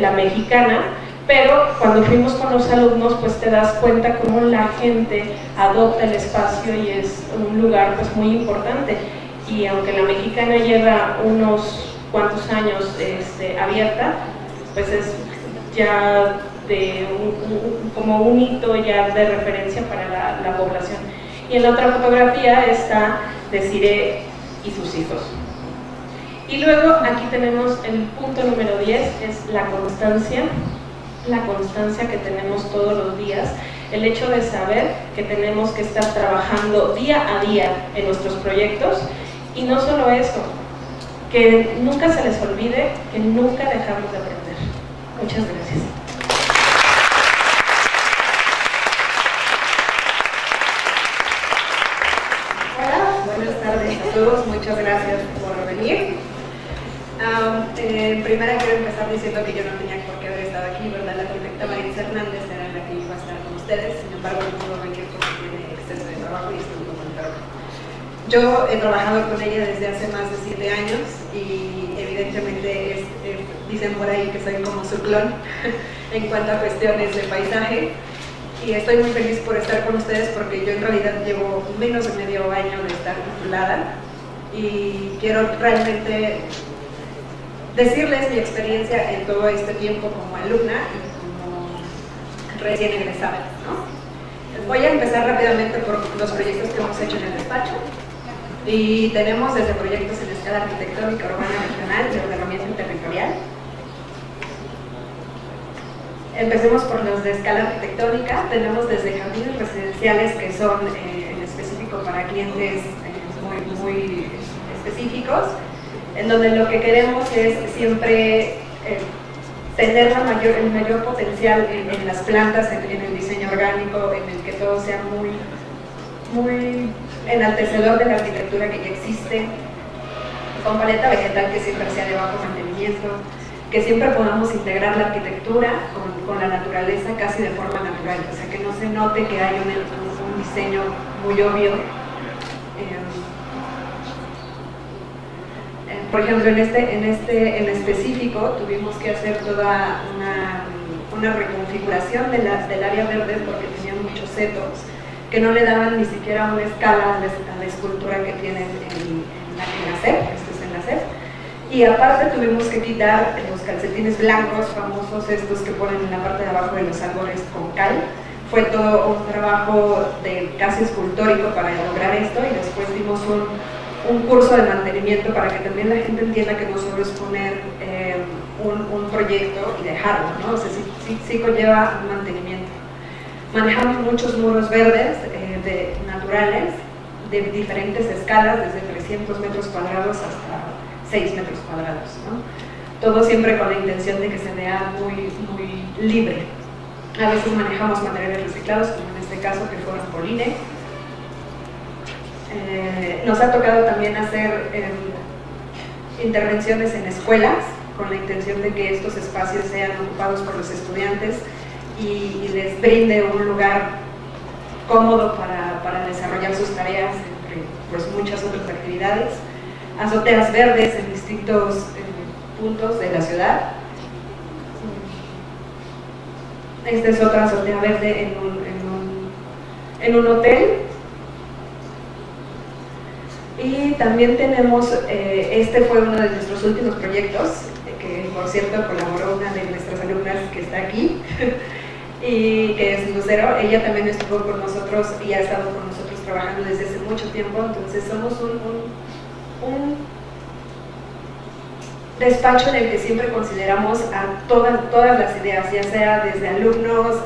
S4: la mexicana, pero cuando fuimos con los alumnos pues te das cuenta cómo la gente adopta el espacio y es un lugar pues muy importante. Y aunque la mexicana lleva unos cuantos años abierta, pues es ya como un hito ya de referencia para la población. Y en la otra fotografía está Desiree y sus hijos. Y luego aquí tenemos el punto número 10, es la constancia que tenemos todos los días, el hecho de saber que tenemos que estar trabajando día a día en nuestros proyectos, y no solo eso, que nunca se les olvide que nunca dejamos de aprender. Muchas gracias.
S5: buenas tardes a todos, muchas gracias por venir. Primero quiero empezar diciendo que yo no tenía por qué haber estado aquí, ¿verdad? La arquitecta Maritza Hernández era la que iba a estar con ustedes, sin embargo no pudo venir porque tiene exceso de trabajo y está un poco enferma. Yo he trabajado con ella desde hace más de 7 años y evidentemente dicen por ahí que soy como su clon en cuanto a cuestiones de paisaje. Y estoy muy feliz por estar con ustedes porque yo en realidad llevo menos de medio año de estar titulada y quiero realmente decirles mi experiencia en todo este tiempo como alumna y como recién egresada, ¿no? Voy a empezar rápidamente por los proyectos que hemos hecho en el despacho y tenemos desde proyectos en escala arquitectónica, urbana, regional y ordenamiento territorial. Empecemos por los de escala arquitectónica. Tenemos desde jardines residenciales que son en específico para clientes muy específicos, en donde lo que queremos es siempre tener el mayor potencial en las plantas, en el diseño orgánico, en el que todo sea muy enaltecedor de la arquitectura que ya existe, con paleta vegetal que siempre sea de bajo mantenimiento, que siempre podamos integrar la arquitectura con la naturaleza casi de forma natural, o sea, que no se note que hay un diseño muy obvio. Por ejemplo, en específico tuvimos que hacer toda una reconfiguración del área verde porque tenían muchos setos que no le daban ni siquiera una escala a la escultura que tienen en la SEP, esto es en la SEP. Y aparte tuvimos que quitar los calcetines blancos famosos, estos que ponen en la parte de abajo de los árboles con cal. Fue todo un trabajo casi escultórico para lograr esto y después dimos un curso de mantenimiento para que también la gente entienda que no solo es poner un proyecto y dejarlo, ¿no? O sea, sí conlleva un mantenimiento. Manejamos muchos muros verdes naturales de diferentes escalas, desde 300 metros cuadrados hasta 6 metros cuadrados, ¿no? Todo siempre con la intención de que se vea muy libre. A veces manejamos materiales reciclados, como en este caso que fueron polines. Nos ha tocado también hacer intervenciones en escuelas con la intención de que estos espacios sean ocupados por los estudiantes y les brinde un lugar cómodo para desarrollar sus tareas, entre pues, muchas otras actividades. Azoteas verdes en distintos puntos de la ciudad. Esta es otra azotea verde en un hotel. Y también tenemos, este fue uno de nuestros últimos proyectos, que por cierto colaboró una de nuestras alumnas que está aquí, y que es Lucero. Ella también estuvo con nosotros y ha estado con nosotros trabajando desde hace mucho tiempo, entonces somos un despacho en el que siempre consideramos a todas las ideas, ya sea desde alumnos,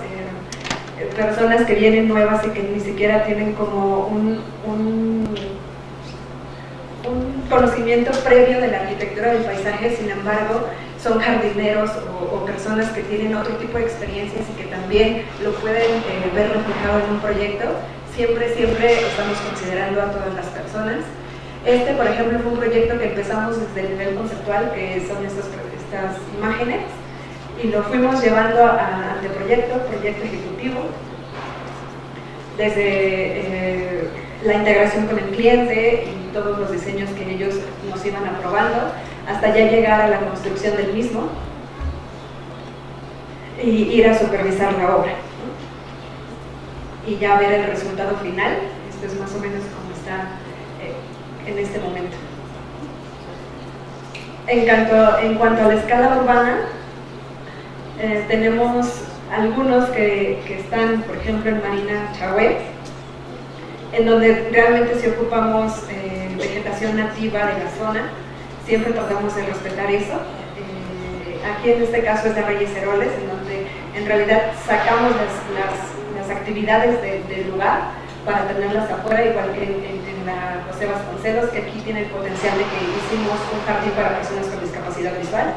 S5: personas que vienen nuevas y que ni siquiera tienen como un conocimiento previo de la arquitectura del paisaje, sin embargo son jardineros o personas que tienen otro tipo de experiencias y que también lo pueden ver reflejado en un proyecto. Siempre estamos considerando a todas las personas. Este, por ejemplo, fue un proyecto que empezamos desde el nivel conceptual, que son estas imágenes, y lo fuimos llevando a anteproyecto, proyecto ejecutivo, desde la integración con el cliente y todos los diseños que ellos nos iban aprobando, hasta ya llegar a la construcción del mismo y ir a supervisar la obra, ¿no? Y ya ver el resultado final. Esto es más o menos como está en este momento. En cuanto a la escala urbana, tenemos algunos que están, por ejemplo, en Marina Chahué, en donde realmente si ocupamos vegetación nativa de la zona, siempre tratamos de respetar eso. Aquí en este caso es de Reyes Heroles, en donde en realidad sacamos las actividades del lugar para tenerlas afuera, igual que en la José Vasconcelos, que aquí tiene el potencial de que hicimos un jardín para personas con discapacidad visual.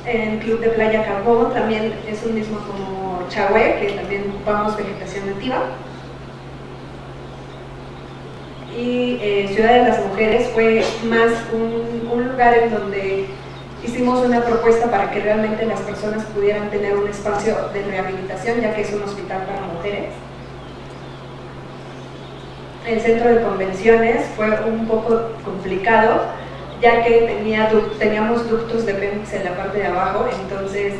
S5: En Club de Playa Carbón también es un mismo como Chahué, que también ocupamos vegetación nativa. y Ciudad de las Mujeres fue más un lugar en donde hicimos una propuesta para que realmente las personas pudieran tener un espacio de rehabilitación, ya que es un hospital para mujeres. El centro de convenciones fue un poco complicado, ya que teníamos ductos de Pemex en la parte de abajo, entonces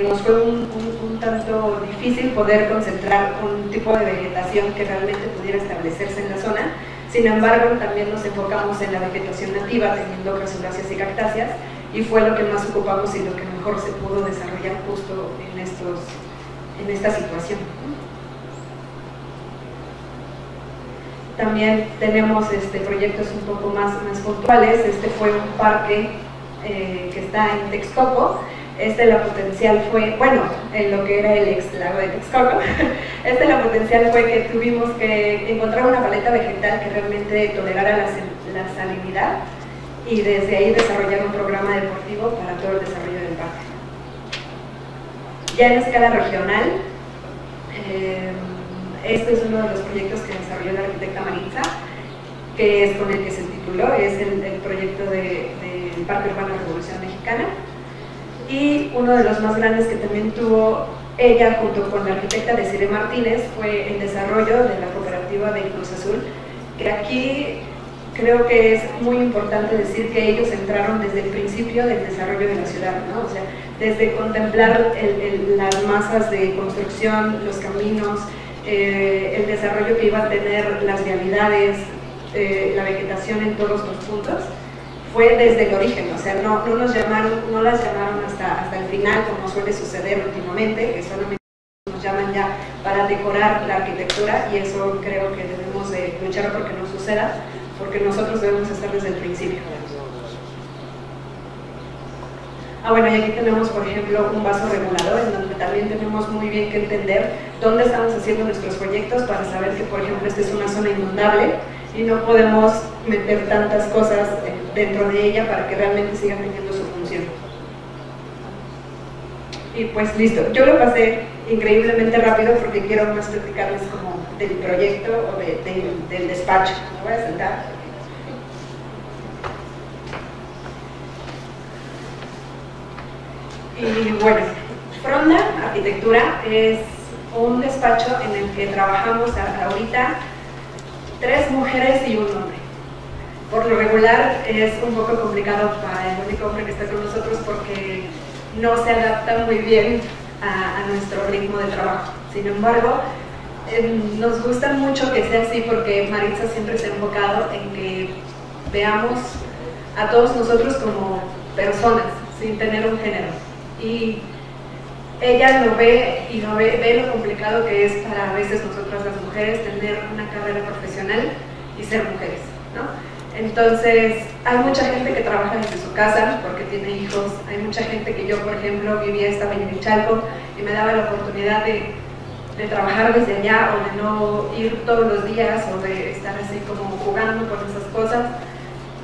S5: nos fue un tanto difícil poder concentrar un tipo de vegetación que realmente pudiera establecerse en la zona. Sin embargo, también nos enfocamos en la vegetación nativa, teniendo crasuláceas y cactáceas, y fue lo que más ocupamos y lo que mejor se pudo desarrollar justo en esta situación. También tenemos proyectos un poco más puntuales. Este fue un parque que está en Texcoco. La potencial fue, bueno, en lo que era el ex lago de Texcoco, la potencial fue que tuvimos que encontrar una paleta vegetal que realmente tolerara la salinidad y desde ahí desarrollar un programa deportivo para todo el desarrollo del parque. Ya en escala regional, este es uno de los proyectos que desarrolló la arquitecta Maritza, que es con el que se tituló, es el proyecto del Parque Urbano Revolución Mexicana. Y uno de los más grandes que también tuvo ella junto con la arquitecta Desiree Martínez fue el desarrollo de la cooperativa de Cruz Azul, que aquí creo que es muy importante decir que ellos entraron desde el principio del desarrollo de la ciudad, ¿no? O sea, desde contemplar las masas de construcción, los caminos, el desarrollo que iban a tener las vialidades, la vegetación en todos los puntos. Fue desde el origen, o sea, no las llamaron hasta el final, como suele suceder últimamente, que solamente nos llaman ya para decorar la arquitectura, y eso creo que debemos de luchar porque no suceda, porque nosotros debemos estar desde el principio. Bueno, y aquí tenemos, por ejemplo, un vaso regulador, en donde también tenemos muy bien que entender dónde estamos haciendo nuestros proyectos para saber que, por ejemplo, esta es una zona inundable y no podemos meter tantas cosas dentro de ella para que realmente siga teniendo su función. Y pues listo, yo lo pasé increíblemente rápido porque quiero más platicarles como del proyecto o del despacho. Me voy a sentar. Y bueno, Fronda Arquitectura es un despacho en el que trabajamos ahorita 3 mujeres y un hombre. Por lo regular es un poco complicado para el único hombre que está con nosotros porque no se adapta muy bien a nuestro ritmo de trabajo. Sin embargo, nos gusta mucho que sea así porque Maritza siempre se ha enfocado en que veamos a todos nosotros como personas, sin tener un género. Y ella lo ve y ve lo complicado que es para a veces nosotras las mujeres tener una carrera profesional y ser mujeres, ¿no? Entonces, hay mucha gente que trabaja desde su casa porque tiene hijos, hay mucha gente que yo, por ejemplo, estaba en Chalco y me daba la oportunidad de trabajar desde allá o de no ir todos los días o de estar así como jugando con esas cosas.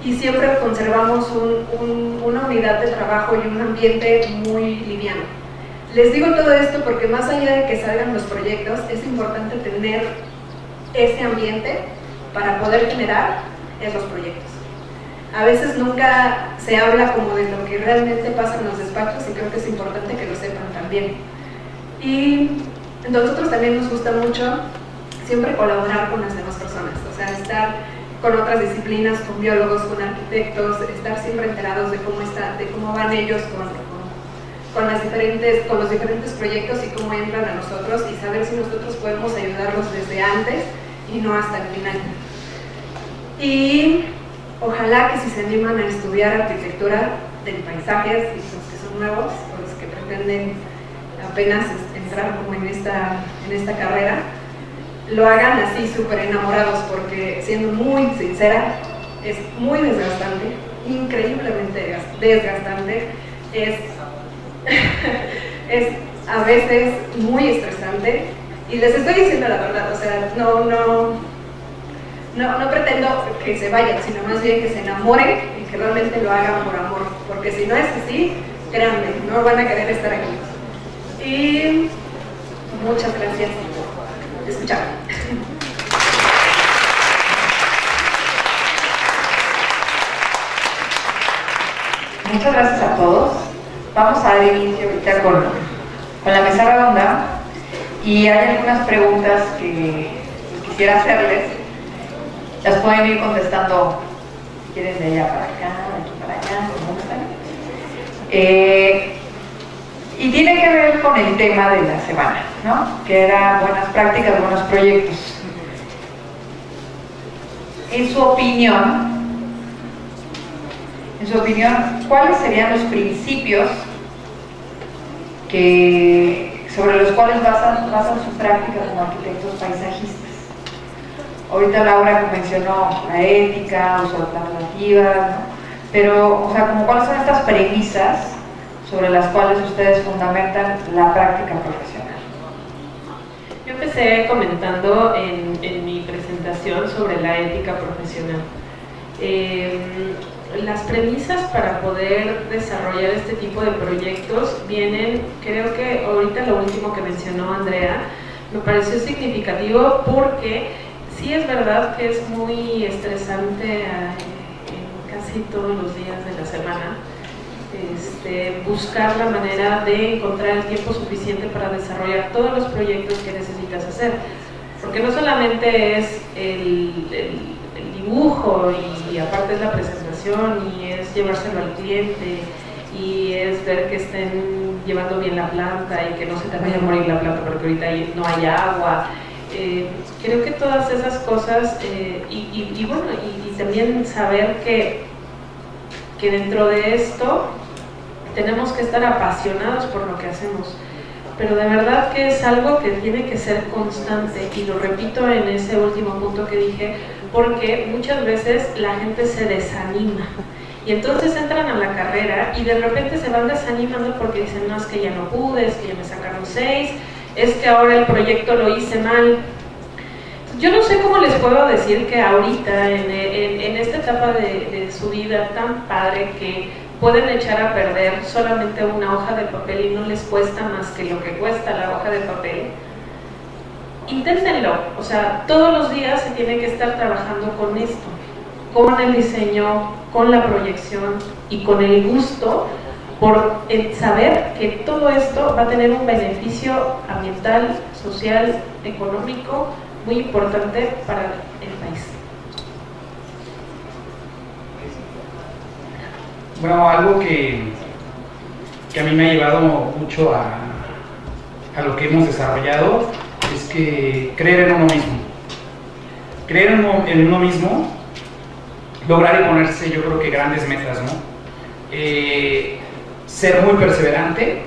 S5: Y siempre conservamos una unidad de trabajo y un ambiente muy liviano. Les digo todo esto porque más allá de que salgan los proyectos, es importante tener ese ambiente para poder generar esos proyectos. A veces nunca se habla como de lo que realmente pasa en los despachos y creo que es importante que lo sepan también. Y nosotros también nos gusta mucho siempre colaborar con las demás personas, o sea, estar con otras disciplinas, con biólogos, con arquitectos, estar siempre enterados de cómo van ellos con los diferentes proyectos y cómo entran a nosotros y saber si nosotros podemos ayudarlos desde antes y no hasta el final. Y ojalá que si se animan a estudiar arquitectura de paisajes, y los que son nuevos o los que pretenden apenas entrar como en esta carrera, lo hagan así súper enamorados, porque siendo muy sincera, es muy desgastante, increíblemente desgastante, es a veces muy estresante, y les estoy diciendo la verdad, o sea, no pretendo que se vayan, sino más bien que se enamoren y que realmente lo hagan por amor, porque si no es así, créanme, no van a querer estar aquí. Y muchas gracias por escuchar.
S1: muchas gracias a todos. Vamos a dar inicio ahorita con la mesa redonda y hay algunas preguntas que quisiera hacerles. Las pueden ir contestando si quieren de allá para acá, de aquí para allá, como gustan. Y tiene que ver con el tema de la semana, ¿no? Que era buenas prácticas, buenos proyectos. En su opinión, ¿cuáles serían los principios sobre los cuales basan sus prácticas como arquitectos paisajistas? Ahorita Laura mencionó la ética, uso de alternativas, ¿no? Pero, o sea, como ¿cuáles son estas premisas sobre las cuales ustedes fundamentan la práctica profesional?
S4: Yo empecé comentando en mi presentación sobre la ética profesional. Las premisas para poder desarrollar este tipo de proyectos vienen, creo que ahorita lo último que mencionó Andrea, me pareció significativo porque sí es verdad que es muy estresante en casi todos los días de la semana buscar la manera de encontrar el tiempo suficiente para desarrollar todos los proyectos que necesitas hacer, porque no solamente es el dibujo y aparte es la presentación y es llevárselo al cliente y es ver que estén llevando bien la planta y que no se te vaya a morir la planta porque ahorita no hay agua. Creo que todas esas cosas y también saber que dentro de esto tenemos que estar apasionados por lo que hacemos, pero de verdad que es algo que tiene que ser constante, y lo repito en ese último punto que dije, porque muchas veces la gente se desanima y entonces entran a la carrera y de repente se van desanimando porque dicen, no, es que ya no pude, es que ya me sacaron 6, es que ahora el proyecto lo hice mal. Yo no sé cómo les puedo decir que ahorita en esta etapa de su vida tan padre que pueden echar a perder solamente una hoja de papel y no les cuesta más que lo que cuesta la hoja de papel, inténtenlo. O sea, todos los días se tiene que estar trabajando con esto, con el diseño, con la proyección y con el gusto por el saber que todo esto va a tener un beneficio ambiental, social, económico muy importante para el país.
S3: Bueno, algo que a mí me ha llevado mucho a lo que hemos desarrollado es que creer en uno mismo. Creer en uno mismo, lograr y ponerse, yo creo que grandes metas, ¿no? Ser muy perseverante,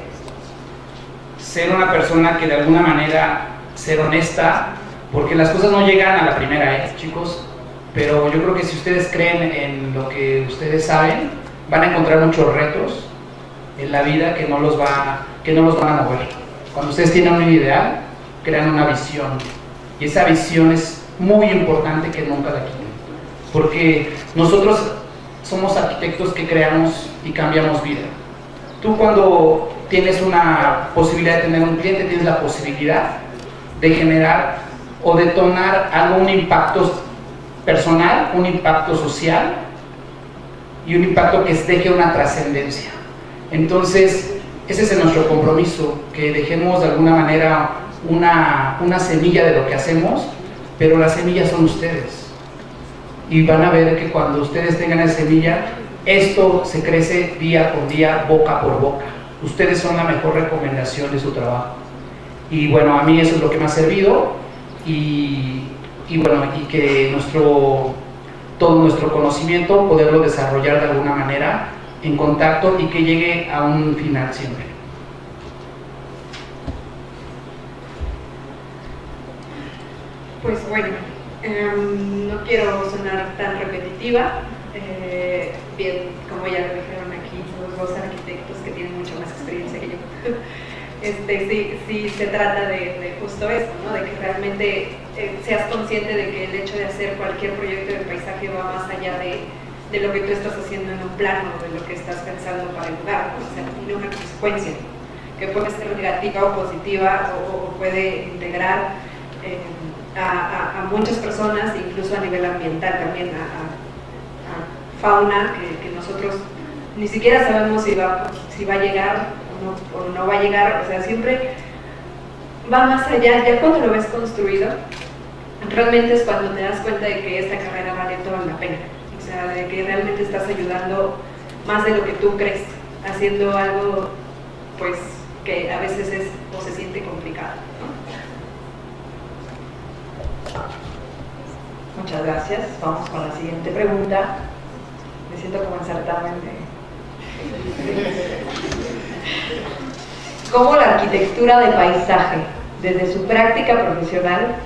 S3: ser una persona que de alguna manera, ser honesta, porque las cosas no llegan a la primera, chicos, pero yo creo que si ustedes creen en lo que ustedes saben, van a encontrar muchos retos en la vida que no los van a mover. Cuando ustedes tienen un ideal, crean una visión, y esa visión es muy importante que nunca la quiten, porque nosotros somos arquitectos que creamos y cambiamos vida. Tú cuando tienes una posibilidad de tener un cliente, tienes la posibilidad de generar o detonar un impacto personal, un impacto social y un impacto que deje una trascendencia. Entonces, ese es nuestro compromiso, que dejemos de alguna manera una semilla de lo que hacemos, pero las semillas son ustedes. Y van a ver que cuando ustedes tengan esa semilla, esto se crece día por día, boca por boca. Ustedes son la mejor recomendación de su trabajo. Y bueno, a mí eso es lo que me ha servido, y bueno, y que todo nuestro conocimiento, poderlo desarrollar de alguna manera en contacto y que llegue a un final siempre.
S5: Pues bueno, no quiero sonar tan repetitiva, bien, como ya lo dijeron aquí, somos dos arquitectos que tienen mucha más experiencia que yo. Sí se trata de justo eso, ¿no? De que realmente seas consciente de que el hecho de hacer cualquier proyecto de paisaje va más allá de lo que tú estás haciendo en un plano, de lo que estás pensando para el lugar, ¿no? O sea, tiene una consecuencia que puede ser negativa o positiva, o puede integrar a muchas personas, incluso a nivel ambiental también, a fauna que nosotros ni siquiera sabemos si va a llegar o no va a llegar, o sea, siempre va más allá. Ya cuando lo ves construido, realmente es cuando te das cuenta de que esta carrera vale toda la pena, o sea, de que realmente estás ayudando más de lo que tú crees, haciendo algo pues que a veces es o se siente complicado, ¿no?
S1: Muchas gracias. Vamos con la siguiente pregunta. Me siento como en certamen ¿Cómo la arquitectura de paisaje, desde su práctica profesional,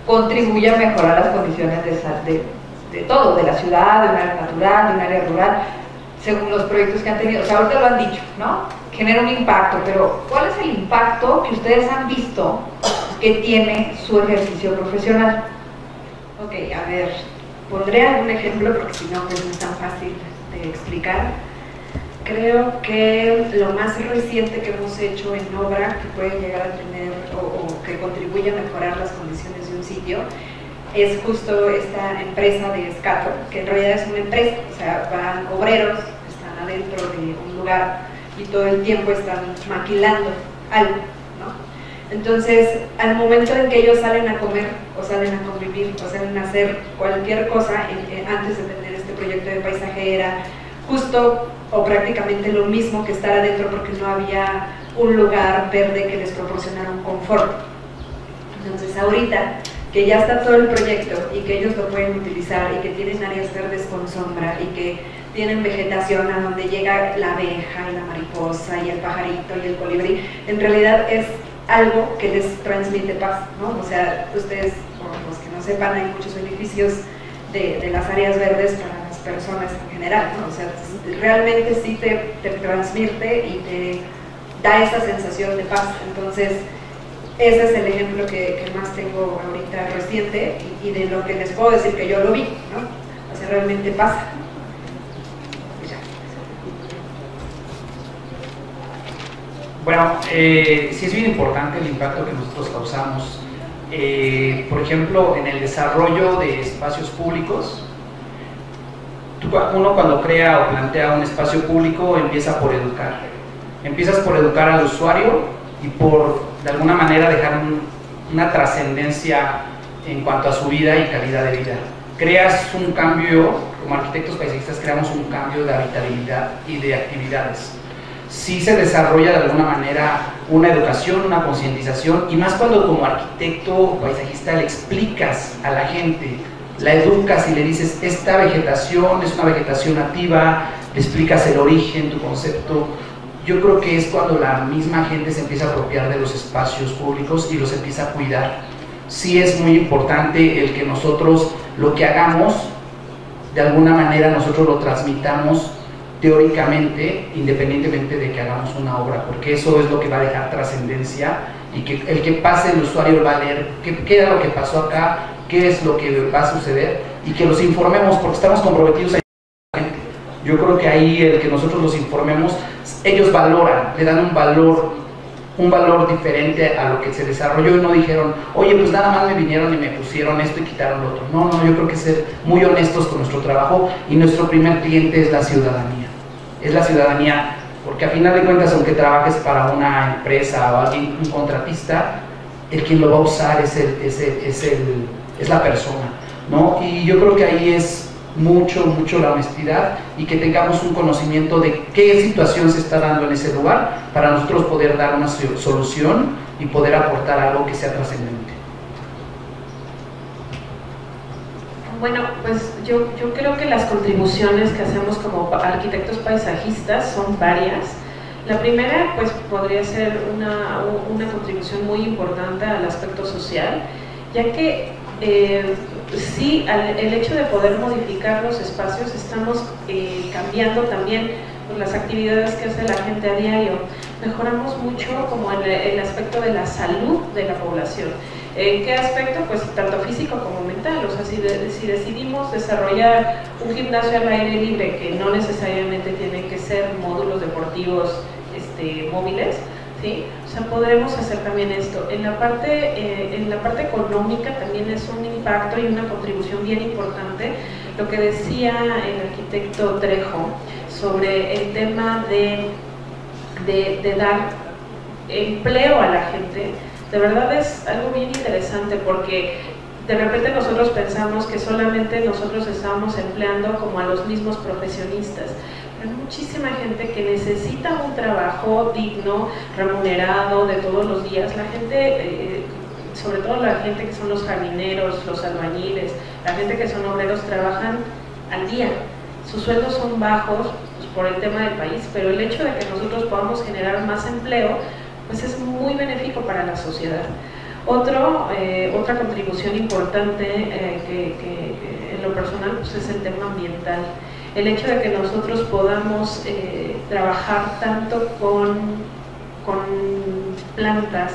S1: contribuye a mejorar las condiciones de todo, de la ciudad, de un área natural, de un área rural, según los proyectos que han tenido? O sea, ahorita lo han dicho, ¿no? Genera un impacto, pero ¿cuál es el impacto que ustedes han visto que tiene su ejercicio profesional?
S5: Ok, a ver, pondré algún ejemplo porque si no, pues no es tan fácil de explicar. Creo que lo más reciente que hemos hecho en obra que puede llegar a tener o que contribuye a mejorar las condiciones de un sitio es justo esta empresa de Escato, que en realidad es una empresa, o sea, van obreros, están adentro de un lugar y todo el tiempo están maquilando algo, ¿no? Entonces, al momento en que ellos salen a comer o salen a convivir o salen a hacer cualquier cosa, antes de tener este proyecto de paisaje era justo o prácticamente lo mismo que estar adentro porque no había un lugar verde que les proporcionara un confort. Entonces, ahorita que ya está todo el proyecto y que ellos lo pueden utilizar y que tienen áreas verdes con sombra y que tienen vegetación a donde llega la abeja y la mariposa y el pajarito y el colibrí, en realidad es algo que les transmite paz, ¿no? O sea, ustedes, por los que no sepan, hay muchos beneficios de las áreas verdes para las personas en general, ¿no? O sea, realmente sí te transmite y te da esa sensación de paz. Entonces, ese es el ejemplo que más tengo ahorita reciente y de lo que les puedo decir que yo lo vi, ¿no? O sea, realmente pasa.
S3: Bueno, sí es bien importante el impacto que nosotros causamos. Por ejemplo, en el desarrollo de espacios públicos, uno cuando crea o plantea un espacio público empieza por educar. Empiezas por educar al usuario y por, de alguna manera, dejar una trascendencia en cuanto a su vida y calidad de vida. Creas un cambio, como arquitectos paisajistas creamos un cambio de habitabilidad y de actividades. Sí se desarrolla de alguna manera una educación, una concientización, y más cuando como arquitecto paisajista le explicas a la gente, la educas y le dices, esta vegetación es una vegetación nativa, le explicas el origen, tu concepto. Yo creo que es cuando la misma gente se empieza a apropiar de los espacios públicos y los empieza a cuidar. Sí es muy importante el que nosotros lo que hagamos, de alguna manera nosotros lo transmitamos teóricamente, independientemente de que hagamos una obra, porque eso es lo que va a dejar trascendencia y que el que pase el usuario va a leer qué era lo que pasó acá, qué es lo que va a suceder y que los informemos porque estamos comprometidos a la gente. Yo creo que ahí el que nosotros los informemos, ellos valoran, le dan un valor diferente a lo que se desarrolló y no dijeron, oye, pues nada más me vinieron y me pusieron esto y quitaron lo otro. No, yo creo que ser muy honestos con nuestro trabajo y nuestro primer cliente es la ciudadanía. Es la ciudadanía, porque a final de cuentas, aunque trabajes para una empresa o alguien, un contratista, el quien lo va a usar es la persona, ¿no? Y yo creo que ahí es mucho la honestidad y que tengamos un conocimiento de qué situación se está dando en ese lugar para nosotros poder dar una solución y poder aportar algo que sea trascendente.
S4: Bueno, pues yo creo que las contribuciones que hacemos como arquitectos paisajistas son varias. La primera, pues podría ser una contribución muy importante al aspecto social, ya que sí, el hecho de poder modificar los espacios, estamos cambiando también las actividades que hace la gente a diario. Mejoramos mucho como el aspecto de la salud de la población. ¿En qué aspecto? Pues tanto físico como mental. O sea, si decidimos desarrollar un gimnasio al aire libre, que no necesariamente tienen que ser módulos deportivos móviles, ¿sí? O sea, podremos hacer también esto. En la parte económica también es un impacto y una contribución bien importante. Lo que decía el arquitecto Trejo sobre el tema de dar empleo a la gente, de verdad es algo bien interesante, porque de repente nosotros pensamos que solamente nosotros estamos empleando como a los mismos profesionistas, pero hay muchísima gente que necesita un trabajo digno, remunerado, de todos los días. La gente, sobre todo la gente que son los jardineros, los albañiles, la gente que son obreros, trabajan al día. Sus sueldos son bajos, pues, por el tema del país, pero el hecho de que nosotros podamos generar más empleo, pues es muy benéfico para la sociedad. Otra contribución importante que en lo personal, pues, es el tema ambiental. El hecho de que nosotros podamos trabajar tanto con plantas,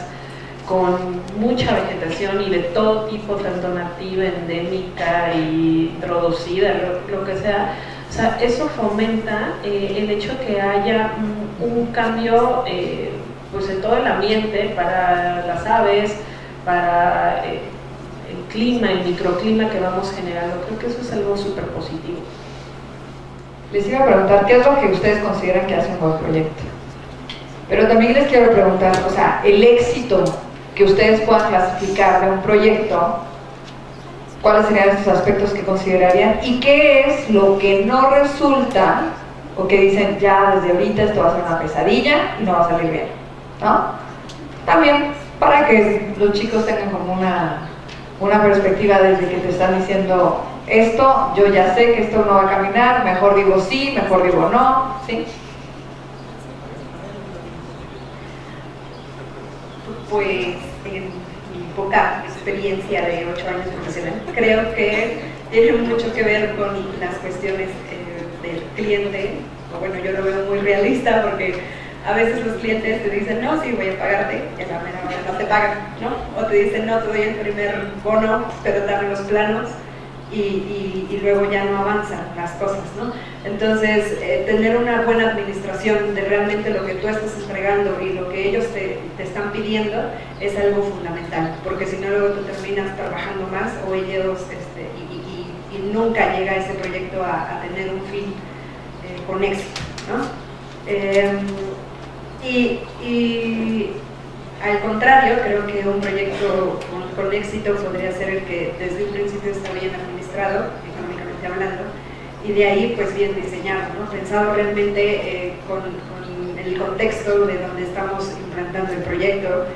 S4: con mucha vegetación y de todo tipo, tanto nativa, endémica y introducida, lo que sea. O sea, eso fomenta el hecho de que haya un cambio pues en todo el ambiente, para las aves, para el clima, el microclima que vamos generando. Creo que eso es algo súper positivo.
S1: Les iba a preguntar, ¿qué es lo que ustedes consideran que hace un buen proyecto? Pero también les quiero preguntar, o sea, el éxito que ustedes puedan clasificar de un proyecto, ¿cuáles serían esos aspectos que considerarían? ¿Y qué es lo que no resulta, o que dicen, ya desde ahorita esto va a ser una pesadilla y no va a salir bien, ¿no? También para que los chicos tengan como una perspectiva desde que te están diciendo esto, yo ya sé que esto no va a caminar, mejor digo sí, mejor digo no, ¿sí?
S5: Pues en mi poca experiencia de 8 años profesional, creo que tiene mucho que ver con las cuestiones del cliente. O bueno, yo lo veo muy realista, porque a veces los clientes te dicen, no, sí, voy a pagarte, y a la mera hora no te pagan, ¿no? O te dicen, no, te doy el primer bono, pero dame los planos, y luego ya no avanzan las cosas, ¿no? Entonces, tener una buena administración de realmente lo que tú estás entregando y lo que ellos te están pidiendo es algo fundamental, porque si no, luego tú terminas trabajando más, o ellos, y nunca llega ese proyecto a tener un fin con éxito, ¿no? Y al contrario, creo que un proyecto con éxito podría ser el que desde un principio está bien administrado, económicamente hablando, y de ahí pues bien diseñado, ¿no? Pensado realmente con el contexto de donde estamos implantando el proyecto,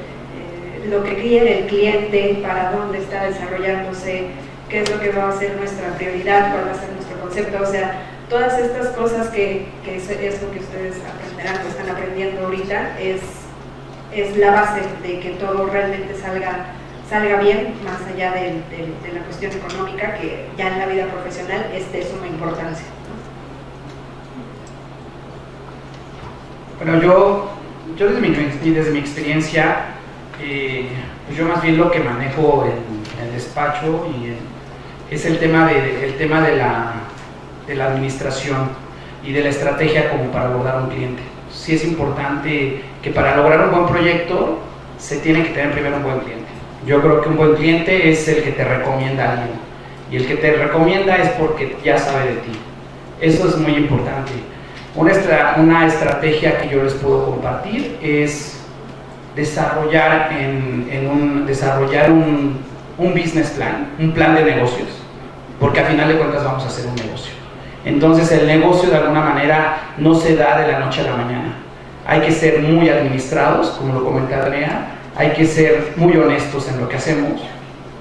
S5: lo que quiere el cliente, para dónde está desarrollándose, qué es lo que va a ser nuestra prioridad, cuál va a ser nuestro concepto. O sea, todas estas cosas que es lo que ustedes aprenderán, que están aprendiendo ahorita, es la base de que todo realmente salga bien, más allá de la cuestión económica, que ya en la vida profesional es de suma importancia, ¿no?
S3: Bueno, yo desde mi experiencia, pues yo más bien lo que manejo en el despacho es el tema de la administración y de la estrategia como para abordar un cliente. Sí es importante que para lograr un buen proyecto se tiene que tener primero un buen cliente. Yo creo que un buen cliente es el que te recomienda a alguien, y el que te recomienda es porque ya sabe de ti. Eso es muy importante. Una estrategia que yo les puedo compartir es desarrollar un business plan, un plan de negocios, porque a final de cuentas vamos a hacer un negocio. Entonces el negocio de alguna manera no se da de la noche a la mañana. Hay que ser muy administrados, como lo comentaba Andrea, hay que ser muy honestos en lo que hacemos,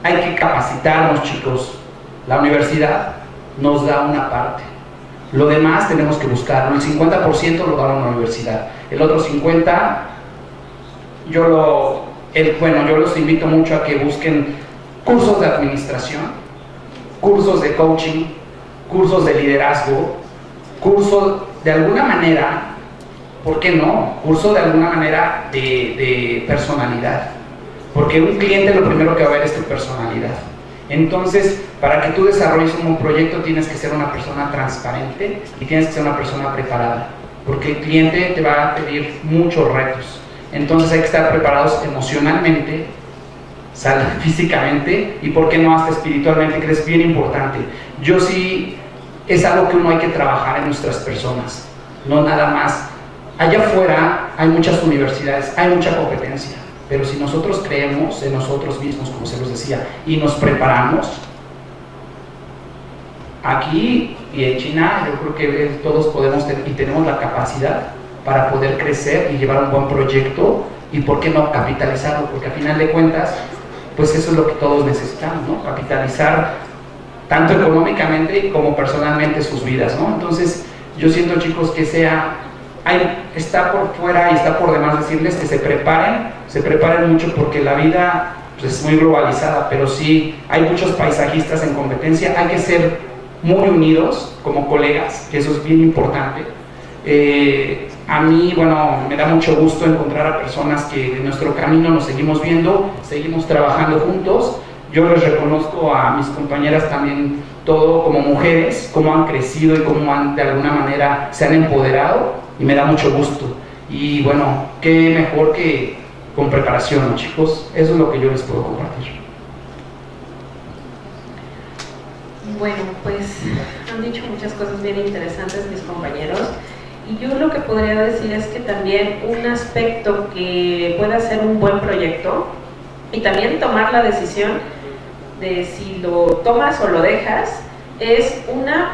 S3: hay que capacitarnos, chicos. La universidad nos da una parte, lo demás tenemos que buscarlo. El 50% lo da la universidad, el otro 50% yo los invito mucho a que busquen cursos de administración, cursos de coaching, cursos de liderazgo, cursos de alguna manera, ¿por qué no? Curso de alguna manera de personalidad, porque un cliente lo primero que va a ver es tu personalidad. Entonces, para que tú desarrolles un buen proyecto tienes que ser una persona transparente y tienes que ser una persona preparada, porque el cliente te va a pedir muchos retos Entonces hay que estar preparados emocionalmente, físicamente y, por qué no, hasta espiritualmente, que es bien importante. Yo sí, es algo que uno hay que trabajar en nuestras personas, no nada más. Allá afuera hay muchas universidades, hay mucha competencia, pero si nosotros creemos en nosotros mismos, como se los decía, y nos preparamos, aquí y en China yo creo que todos podemos y tenemos la capacidad para poder crecer y llevar un buen proyecto, y por qué no capitalizarlo, porque a final de cuentas pues eso es lo que todos necesitamos, ¿no? Capitalizar tanto económicamente como personalmente sus vidas, ¿no? Entonces yo siento, chicos, que está por fuera y está por demás decirles que se preparen mucho, porque la vida pues, es muy globalizada, pero sí hay muchos paisajistas en competencia. Hay que ser muy unidos como colegas, que eso es bien importante. A mí, bueno, me da mucho gusto encontrar a personas que en nuestro camino nos seguimos viendo, seguimos trabajando juntos. Yo les reconozco a mis compañeras también todo como mujeres, cómo han crecido y cómo de alguna manera se han empoderado, y me da mucho gusto. Y bueno, qué mejor que con preparación, ¿no, chicos? Eso es lo que yo les puedo compartir.
S4: Bueno, pues han dicho muchas cosas bien interesantes mis compañeros. Y yo lo que podría decir es que también un aspecto que pueda ser un buen proyecto, y también tomar la decisión de si lo tomas o lo dejas, es una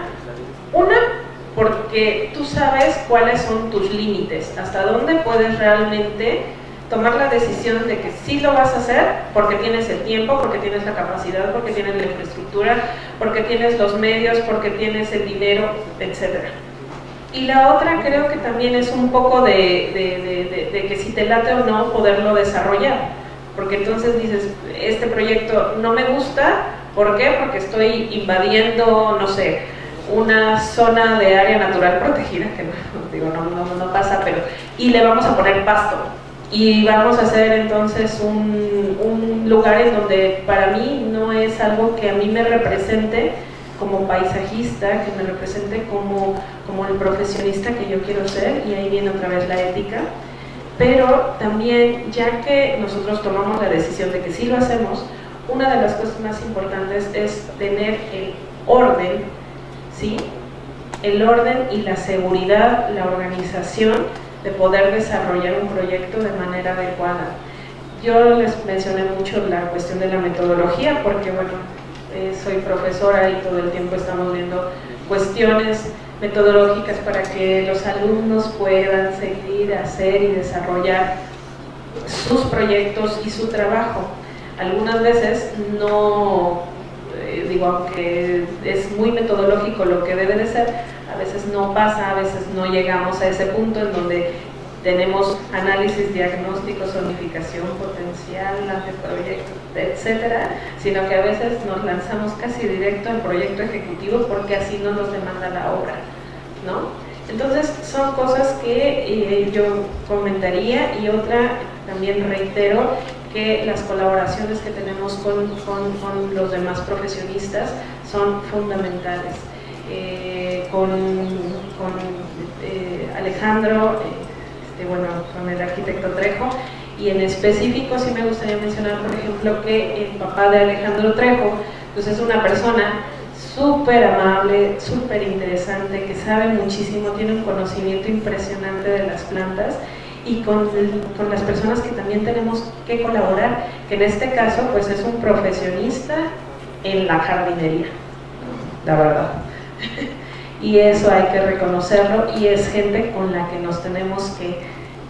S4: porque tú sabes cuáles son tus límites, hasta dónde puedes realmente tomar la decisión de que sí lo vas a hacer, porque tienes el tiempo, porque tienes la capacidad, porque tienes la infraestructura, porque tienes los medios, porque tienes el dinero, etcétera. Y la otra creo que también es un poco de que si te late o no poderlo desarrollar, porque entonces dices, este proyecto no me gusta, ¿por qué? Porque estoy invadiendo, no sé, una zona de área natural protegida, que no pasa, pero, y le vamos a poner pasto, y vamos a hacer entonces un lugar en donde para mí no es algo que a mí me represente como paisajista, que me represente como el profesionista que yo quiero ser, y ahí viene otra vez la ética. Pero también, ya que nosotros tomamos la decisión de que sí lo hacemos, una de las cosas más importantes es tener el orden, ¿sí? El orden y la seguridad, la organización de poder desarrollar un proyecto de manera adecuada. Yo les mencioné mucho la cuestión de la metodología, porque bueno, soy profesora y todo el tiempo estamos viendo cuestiones metodológicas para que los alumnos puedan seguir, hacer y desarrollar sus proyectos y su trabajo. Algunas veces no, aunque es muy metodológico lo que debe de ser, a veces no pasa, a veces no llegamos a ese punto en donde tenemos análisis, diagnóstico, zonificación potencial, anteproyecto, etcétera, sino que a veces nos lanzamos casi directo al proyecto ejecutivo porque así nos los demanda la obra, ¿no? Entonces son cosas que yo comentaría. Y otra, también reitero que las colaboraciones que tenemos con los demás profesionistas son fundamentales. Con Alejandro, con el arquitecto Trejo, y en específico sí me gustaría mencionar, por ejemplo, que el papá de Alejandro Trejo pues es una persona súper amable, súper interesante, que sabe muchísimo, tiene un conocimiento impresionante de las plantas, y con las personas que también tenemos que colaborar, que en este caso pues es un profesionista en la jardinería, la verdad. Y eso hay que reconocerlo, y es gente con la que nos tenemos que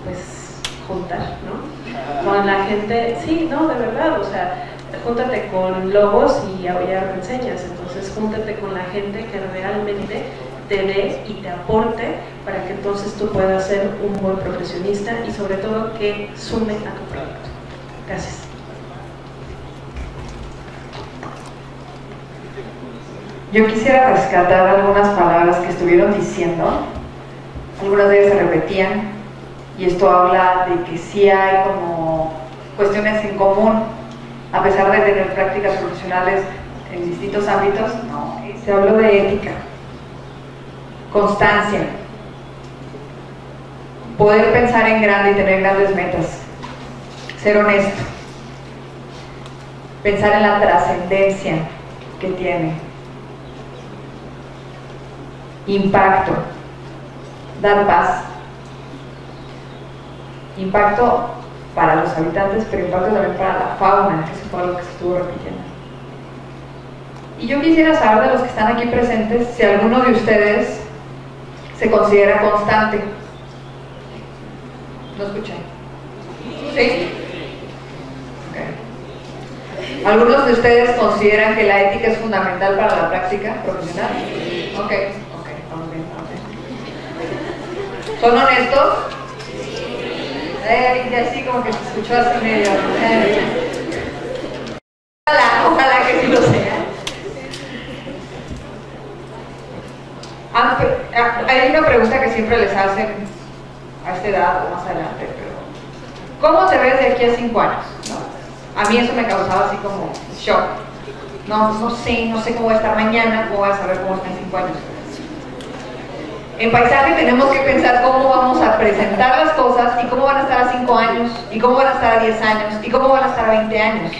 S4: pues juntar, ¿no? Con la gente, sí, no, de verdad, o sea, júntate con lobos y aullar enseñas. Entonces júntate con la gente que realmente te dé y te aporte para que entonces tú puedas ser un buen profesionista, y sobre todo que sume a tu proyecto. Gracias.
S1: Yo quisiera rescatar algunas palabras que estuvieron diciendo, algunas de ellas se repetían, y esto habla de que sí hay como cuestiones en común, a pesar de tener prácticas profesionales en distintos ámbitos. No, se habló de ética, constancia, poder pensar en grande y tener grandes metas, ser honesto, pensar en la trascendencia que tiene, impacto, dar paz, impacto para los habitantes, pero impacto también para la fauna, que eso fue algo que se estuvo repitiendo. Y yo quisiera saber de los que están aquí presentes si alguno de ustedes se considera constante. ¿No escuché? ¿Sí? Okay. ¿Algunos de ustedes consideran que la ética es fundamental para la práctica profesional? Ok, vamos bien, ¿Son honestos? Así como que se escuchó así medio. Ojalá que sí lo sea. Hay una pregunta que siempre les hacen a esta edad o más adelante, pero ¿cómo te ves de aquí a 5 años? ¿No? A mí eso me causaba así como shock. No sé cómo va a estar mañana, cómo voy a saber cómo está en 5 años. En paisaje tenemos que pensar cómo vamos a presentar las cosas y cómo van a estar a 5 años, y cómo van a estar a 10 años, y cómo van a estar a 20 años.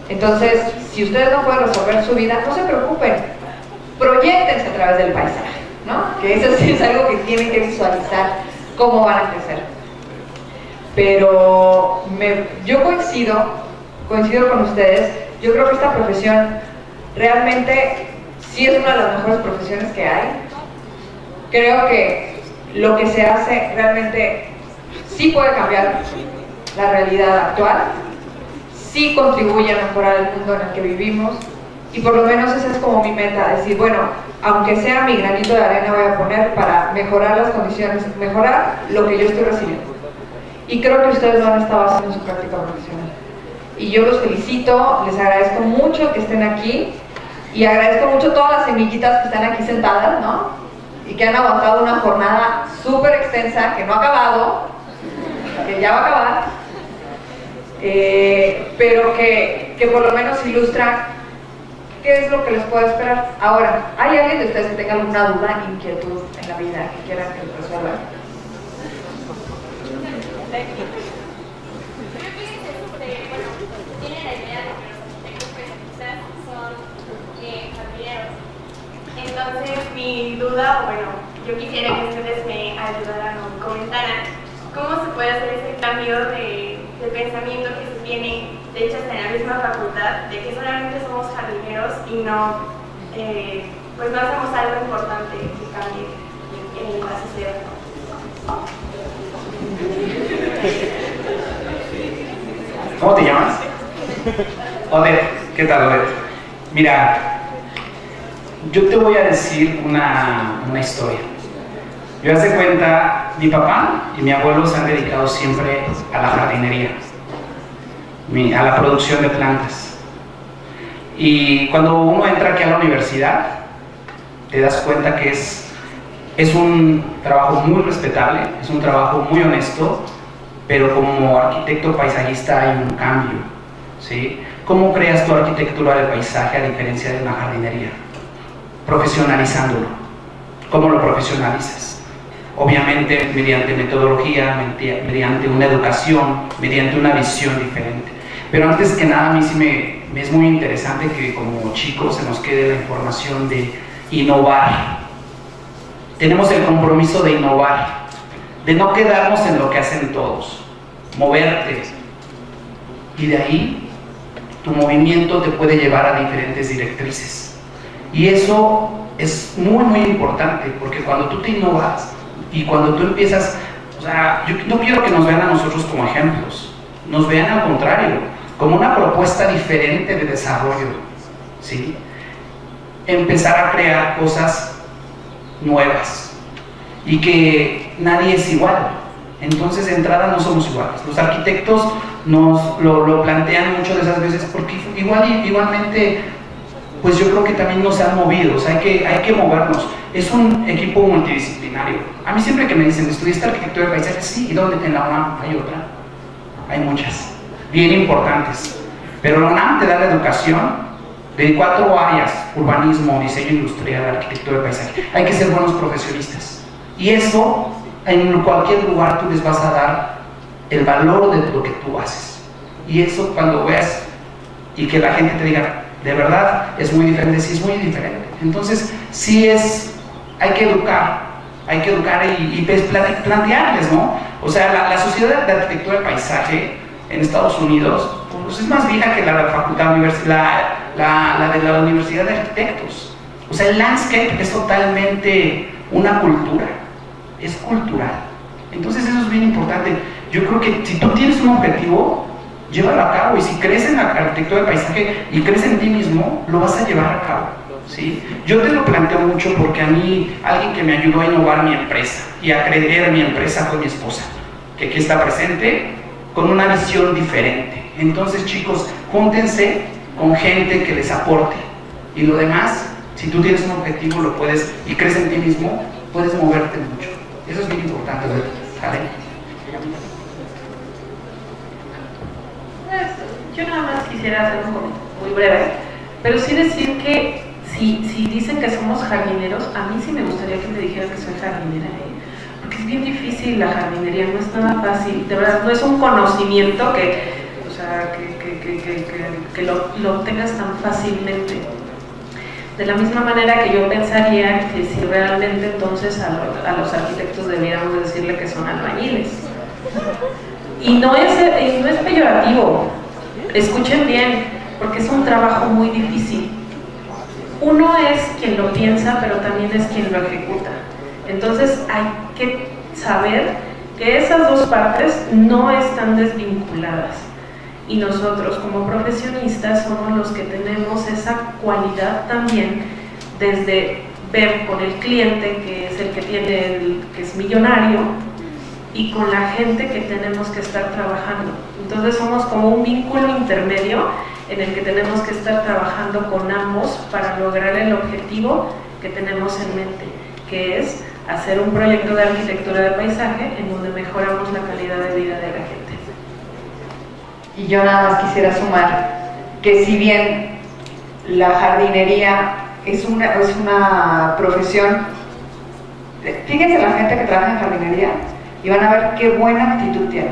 S1: Entonces, si ustedes no pueden resolver su vida, no se preocupen, proyéctense a través del paisaje, ¿no? Que eso sí es algo que tienen que visualizar cómo van a crecer. Pero yo coincido con ustedes. Yo creo que esta profesión realmente sí es una de las mejores profesiones que hay. Creo que lo que se hace realmente sí puede cambiar la realidad actual, sí contribuye a mejorar el mundo en el que vivimos, y por lo menos esa es como mi meta, decir, bueno, aunque sea mi granito de arena voy a poner para mejorar las condiciones, mejorar lo que yo estoy recibiendo. Y creo que ustedes lo han estado haciendo en su práctica profesional. Y yo los felicito, les agradezco mucho que estén aquí, y agradezco mucho todas las semillitas que están aquí sentadas, ¿no? Y que han aguantado una jornada súper extensa, que no ha acabado, que ya va a acabar, pero que por lo menos ilustra qué es lo que les puede esperar. Ahora, ¿hay alguien de ustedes que tenga alguna duda, inquietud en la vida que quieran que les resuelvan?
S6: Tienen la idea de que los arquitectos paisajistas son jardineros. Entonces, mi duda, yo quisiera que ustedes me ayudaran o comentaran cómo se puede hacer ese cambio de pensamiento que se tiene, de hecho, hasta en la misma facultad, de que solamente somos jardineros y no hacemos algo importante que cambie en la sociedad.
S3: ¿Cómo te llamas? Odette. ¿Qué tal, Odette? Mira, yo te voy a decir una historia. Yo hace cuenta, mi papá y mi abuelo se han dedicado siempre a la jardinería, a la producción de plantas. Y cuando uno entra aquí a la universidad, te das cuenta que es un trabajo muy respetable, es un trabajo muy honesto, pero como arquitecto paisajista hay un cambio, ¿sí? ¿Cómo creas tu arquitectura de paisaje a diferencia de una jardinería? Profesionalizándolo. ¿Cómo lo profesionalizas? Obviamente mediante metodología, mediante una educación, mediante una visión diferente. Pero antes que nada, a mí sí me es muy interesante que como chicos se nos quede la información de innovar. Tenemos el compromiso de innovar, de no quedarnos en lo que hacen todos, moverte. Y de ahí, tu movimiento te puede llevar a diferentes directrices. Y eso es muy, muy importante, porque cuando tú te innovas y cuando tú empiezas, o sea, yo no quiero que nos vean a nosotros como ejemplos, nos vean al contrario, como una propuesta diferente de desarrollo, ¿sí? Empezar a crear cosas nuevas y que nadie es igual. Entonces, de entrada no somos iguales. Los arquitectos nos lo plantean muchas de esas veces porque igualmente, pues yo creo que también nos han movido, o sea, hay que movernos. Es un equipo multidisciplinario. A mí siempre que me dicen, ¿estudiaste arquitectura de paisaje? Sí, ¿y dónde? En la UNAM hay otra. Hay muchas, bien importantes. Pero la UNAM te da la educación de 4 áreas: urbanismo, diseño industrial, arquitectura de paisaje. Hay que ser buenos profesionistas. Y eso en cualquier lugar tú les vas a dar el valor de lo que tú haces. Y eso cuando veas y que la gente te diga, de verdad, es muy diferente, sí es muy diferente. Entonces, sí hay que educar y plantearles, ¿no? O sea, la Sociedad de Arquitectura del Paisaje en Estados Unidos, pues es más vieja que la facultad, la de la Universidad de Arquitectos. O sea, el landscape es totalmente una cultura, es cultural. Entonces eso es bien importante. Yo creo que si tú tienes un objetivo, llévalo a cabo, y si crees en la arquitectura del paisaje y crees en ti mismo, lo vas a llevar a cabo, ¿sí? Yo te lo planteo mucho porque a mí, alguien que me ayudó a innovar mi empresa y a creer mi empresa fue mi esposa, que aquí está presente, con una visión diferente. Entonces, chicos, júntense con gente que les aporte, y lo demás, si tú tienes un objetivo, lo puedes, y crees en ti mismo, puedes moverte mucho. Eso es bien importante, ¿vale?
S4: Yo nada más quisiera hacer un comentario muy breve, pero sí decir que si dicen que somos jardineros, a mí sí me gustaría que me dijeran que soy jardinera, porque es bien difícil la jardinería, no es nada fácil, de verdad, no es un conocimiento que lo obtengas tan fácilmente. De la misma manera que yo pensaría que si realmente entonces a los arquitectos debiéramos de decirle que son albañiles. Y no es peyorativo, escuchen bien, porque es un trabajo muy difícil. Uno es quien lo piensa, pero también es quien lo ejecuta. Entonces hay que saber que esas dos partes no están desvinculadas. Y nosotros como profesionistas somos los que tenemos esa cualidad también, desde ver con el cliente, que es el que que es millonario, y con la gente que tenemos que estar trabajando. Entonces somos como un vínculo intermedio en el que tenemos que estar trabajando con ambos para lograr el objetivo que tenemos en mente, que es hacer un proyecto de arquitectura de paisaje en donde mejoramos la calidad de vida de la gente.
S1: Y yo nada más quisiera sumar que si bien la jardinería es una profesión, fíjense la gente que trabaja en jardinería y van a ver qué buena actitud tiene.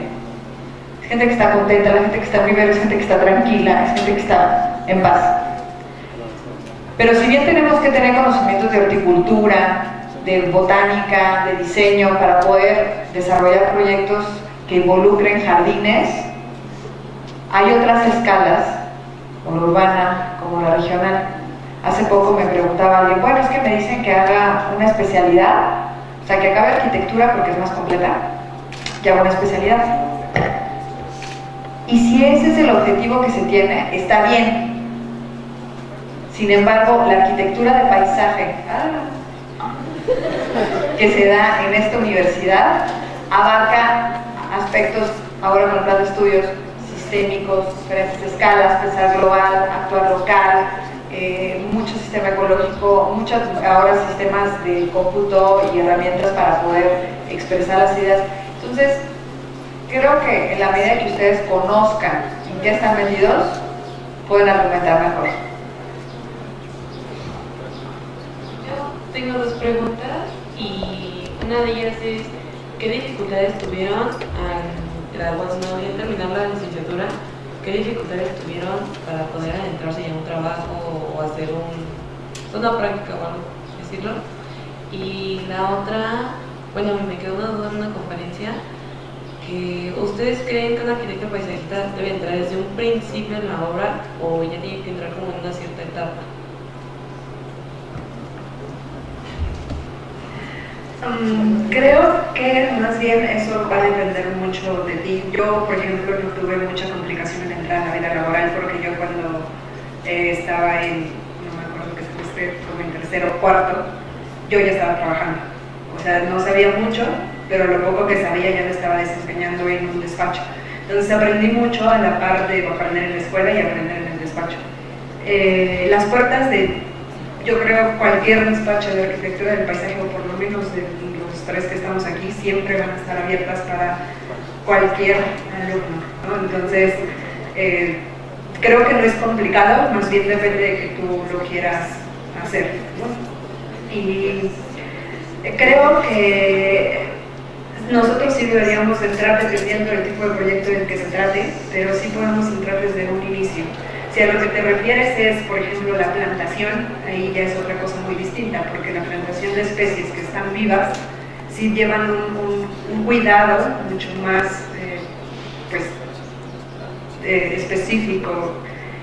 S1: Es gente que está contenta, la gente que está primero, es gente que está tranquila, es gente que está en paz. Pero si bien tenemos que tener conocimientos de horticultura, de botánica, de diseño, para poder desarrollar proyectos que involucren jardines, hay otras escalas, como la urbana, como la regional. Hace poco me preguntaba alguien, bueno, es que me dicen que haga una especialidad, o sea, que acabe arquitectura porque es más completa, que haga una especialidad. Y si ese es el objetivo que se tiene, está bien. Sin embargo, la arquitectura de paisaje que se da en esta universidad abarca aspectos, ahora con el plan de estudios, sistémicos, diferentes escalas, pensar global, actuar local, mucho sistema ecológico, muchos ahora sistemas de cómputo y herramientas para poder expresar las ideas. Entonces, creo que en la medida que ustedes conozcan en qué están metidos, pueden argumentar mejor.
S7: Yo tengo dos preguntas y una de ellas es ¿qué dificultades tuvieron cuando habían terminado la licenciatura? ¿Qué dificultades tuvieron para poder adentrarse en un trabajo o hacer una práctica o algo, decirlo? Y la otra, bueno, me quedó una duda en una conferencia, que ¿ustedes creen que un arquitecto paisajista debe entrar desde un principio en la obra o ya tiene que entrar como en una cierta etapa?
S5: Creo que más bien eso va a depender mucho de ti. Yo, por ejemplo, no tuve mucha complicación en entrar a la vida laboral porque yo cuando estaba no me acuerdo que estuve como en tercero o cuarto, yo ya estaba trabajando. O sea, no sabía mucho, pero lo poco que sabía ya me estaba desempeñando en un despacho. Entonces aprendí mucho a la par de aprender en la escuela y aprender en el despacho. Las puertas de, yo creo, cualquier despacho de arquitectura del paisaje, o por lo menos de los tres que estamos aquí, siempre van a estar abiertas para cualquier alumno, ¿no? Entonces, creo que no es complicado, más bien depende de que tú lo quieras hacer, ¿no? Y creo que nosotros sí deberíamos entrar dependiendo del tipo de proyecto del que se trate, pero sí podemos entrar desde un inicio. Si a lo que te refieres es, por ejemplo, la plantación, ahí ya es otra cosa muy distinta, porque la plantación de especies que están vivas sí llevan un cuidado mucho más específico.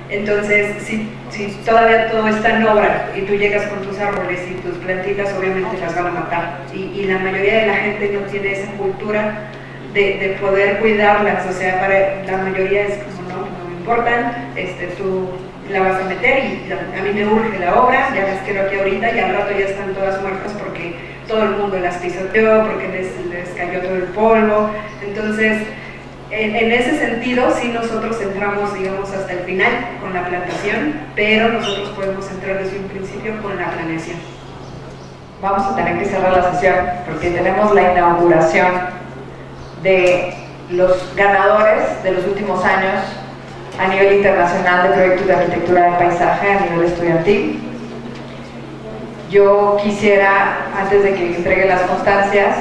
S5: Entonces, si todavía todo está en obra y tú llegas con tus árboles y tus plantitas, obviamente las van a matar. Y la mayoría de la gente no tiene esa cultura de poder cuidarlas. O sea, para la mayoría es como, no me importan, tú la vas a meter y a mí me urge la obra, ya las quiero aquí ahorita y al rato ya están todas muertas porque todo el mundo las pisoteó, porque les cayó todo el polvo. Entonces, en ese sentido, sí nosotros entramos, digamos, hasta el final con la plantación, pero nosotros podemos entrar desde un principio con la planeación.
S1: Vamos a tener que cerrar la sesión porque tenemos la inauguración de los ganadores de los últimos años a nivel internacional de proyectos de arquitectura de paisaje a nivel estudiantil. Yo quisiera, antes de que entreguen las constancias,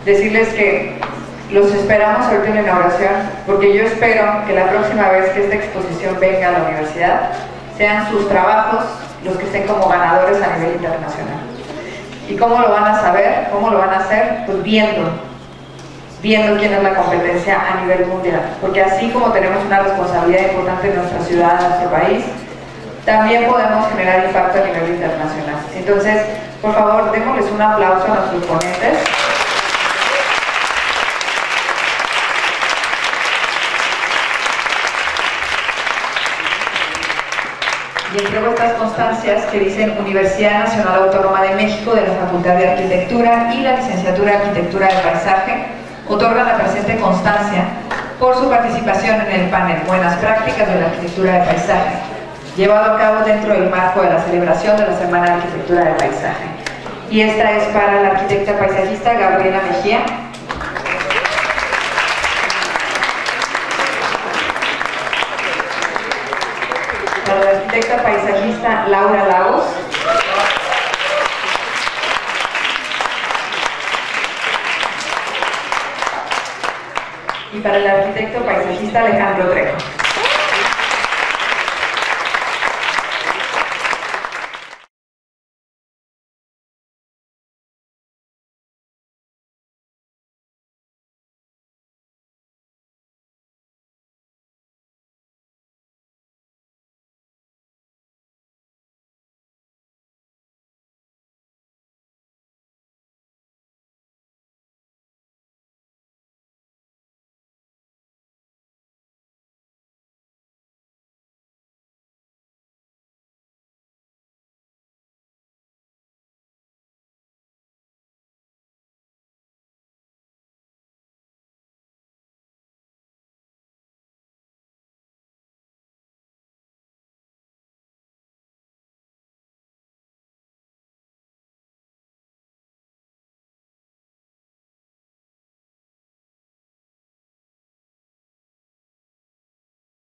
S1: decirles que los esperamos ahorita en la inauguración, porque yo espero que la próxima vez que esta exposición venga a la universidad, sean sus trabajos los que estén como ganadores a nivel internacional. ¿Y cómo lo van a saber? ¿Cómo lo van a hacer? Pues viendo quién es la competencia a nivel mundial, porque así como tenemos una responsabilidad importante en nuestra ciudad, en nuestro país, también podemos generar impacto a nivel internacional. Entonces, por favor, démosles un aplauso a nuestros ponentes. Y entrego estas constancias que dicen Universidad Nacional Autónoma de México de la Facultad de Arquitectura y la Licenciatura de Arquitectura del Paisaje otorgan la presente constancia por su participación en el panel Buenas Prácticas de la Arquitectura de Paisaje, llevado a cabo dentro del marco de la celebración de la Semana de Arquitectura de Paisaje. Y esta es para la arquitecta paisajista Gabriela Mejía. Para la arquitecta paisajista Laura Lagos. Y para el arquitecto paisajista Alejandro Trejo.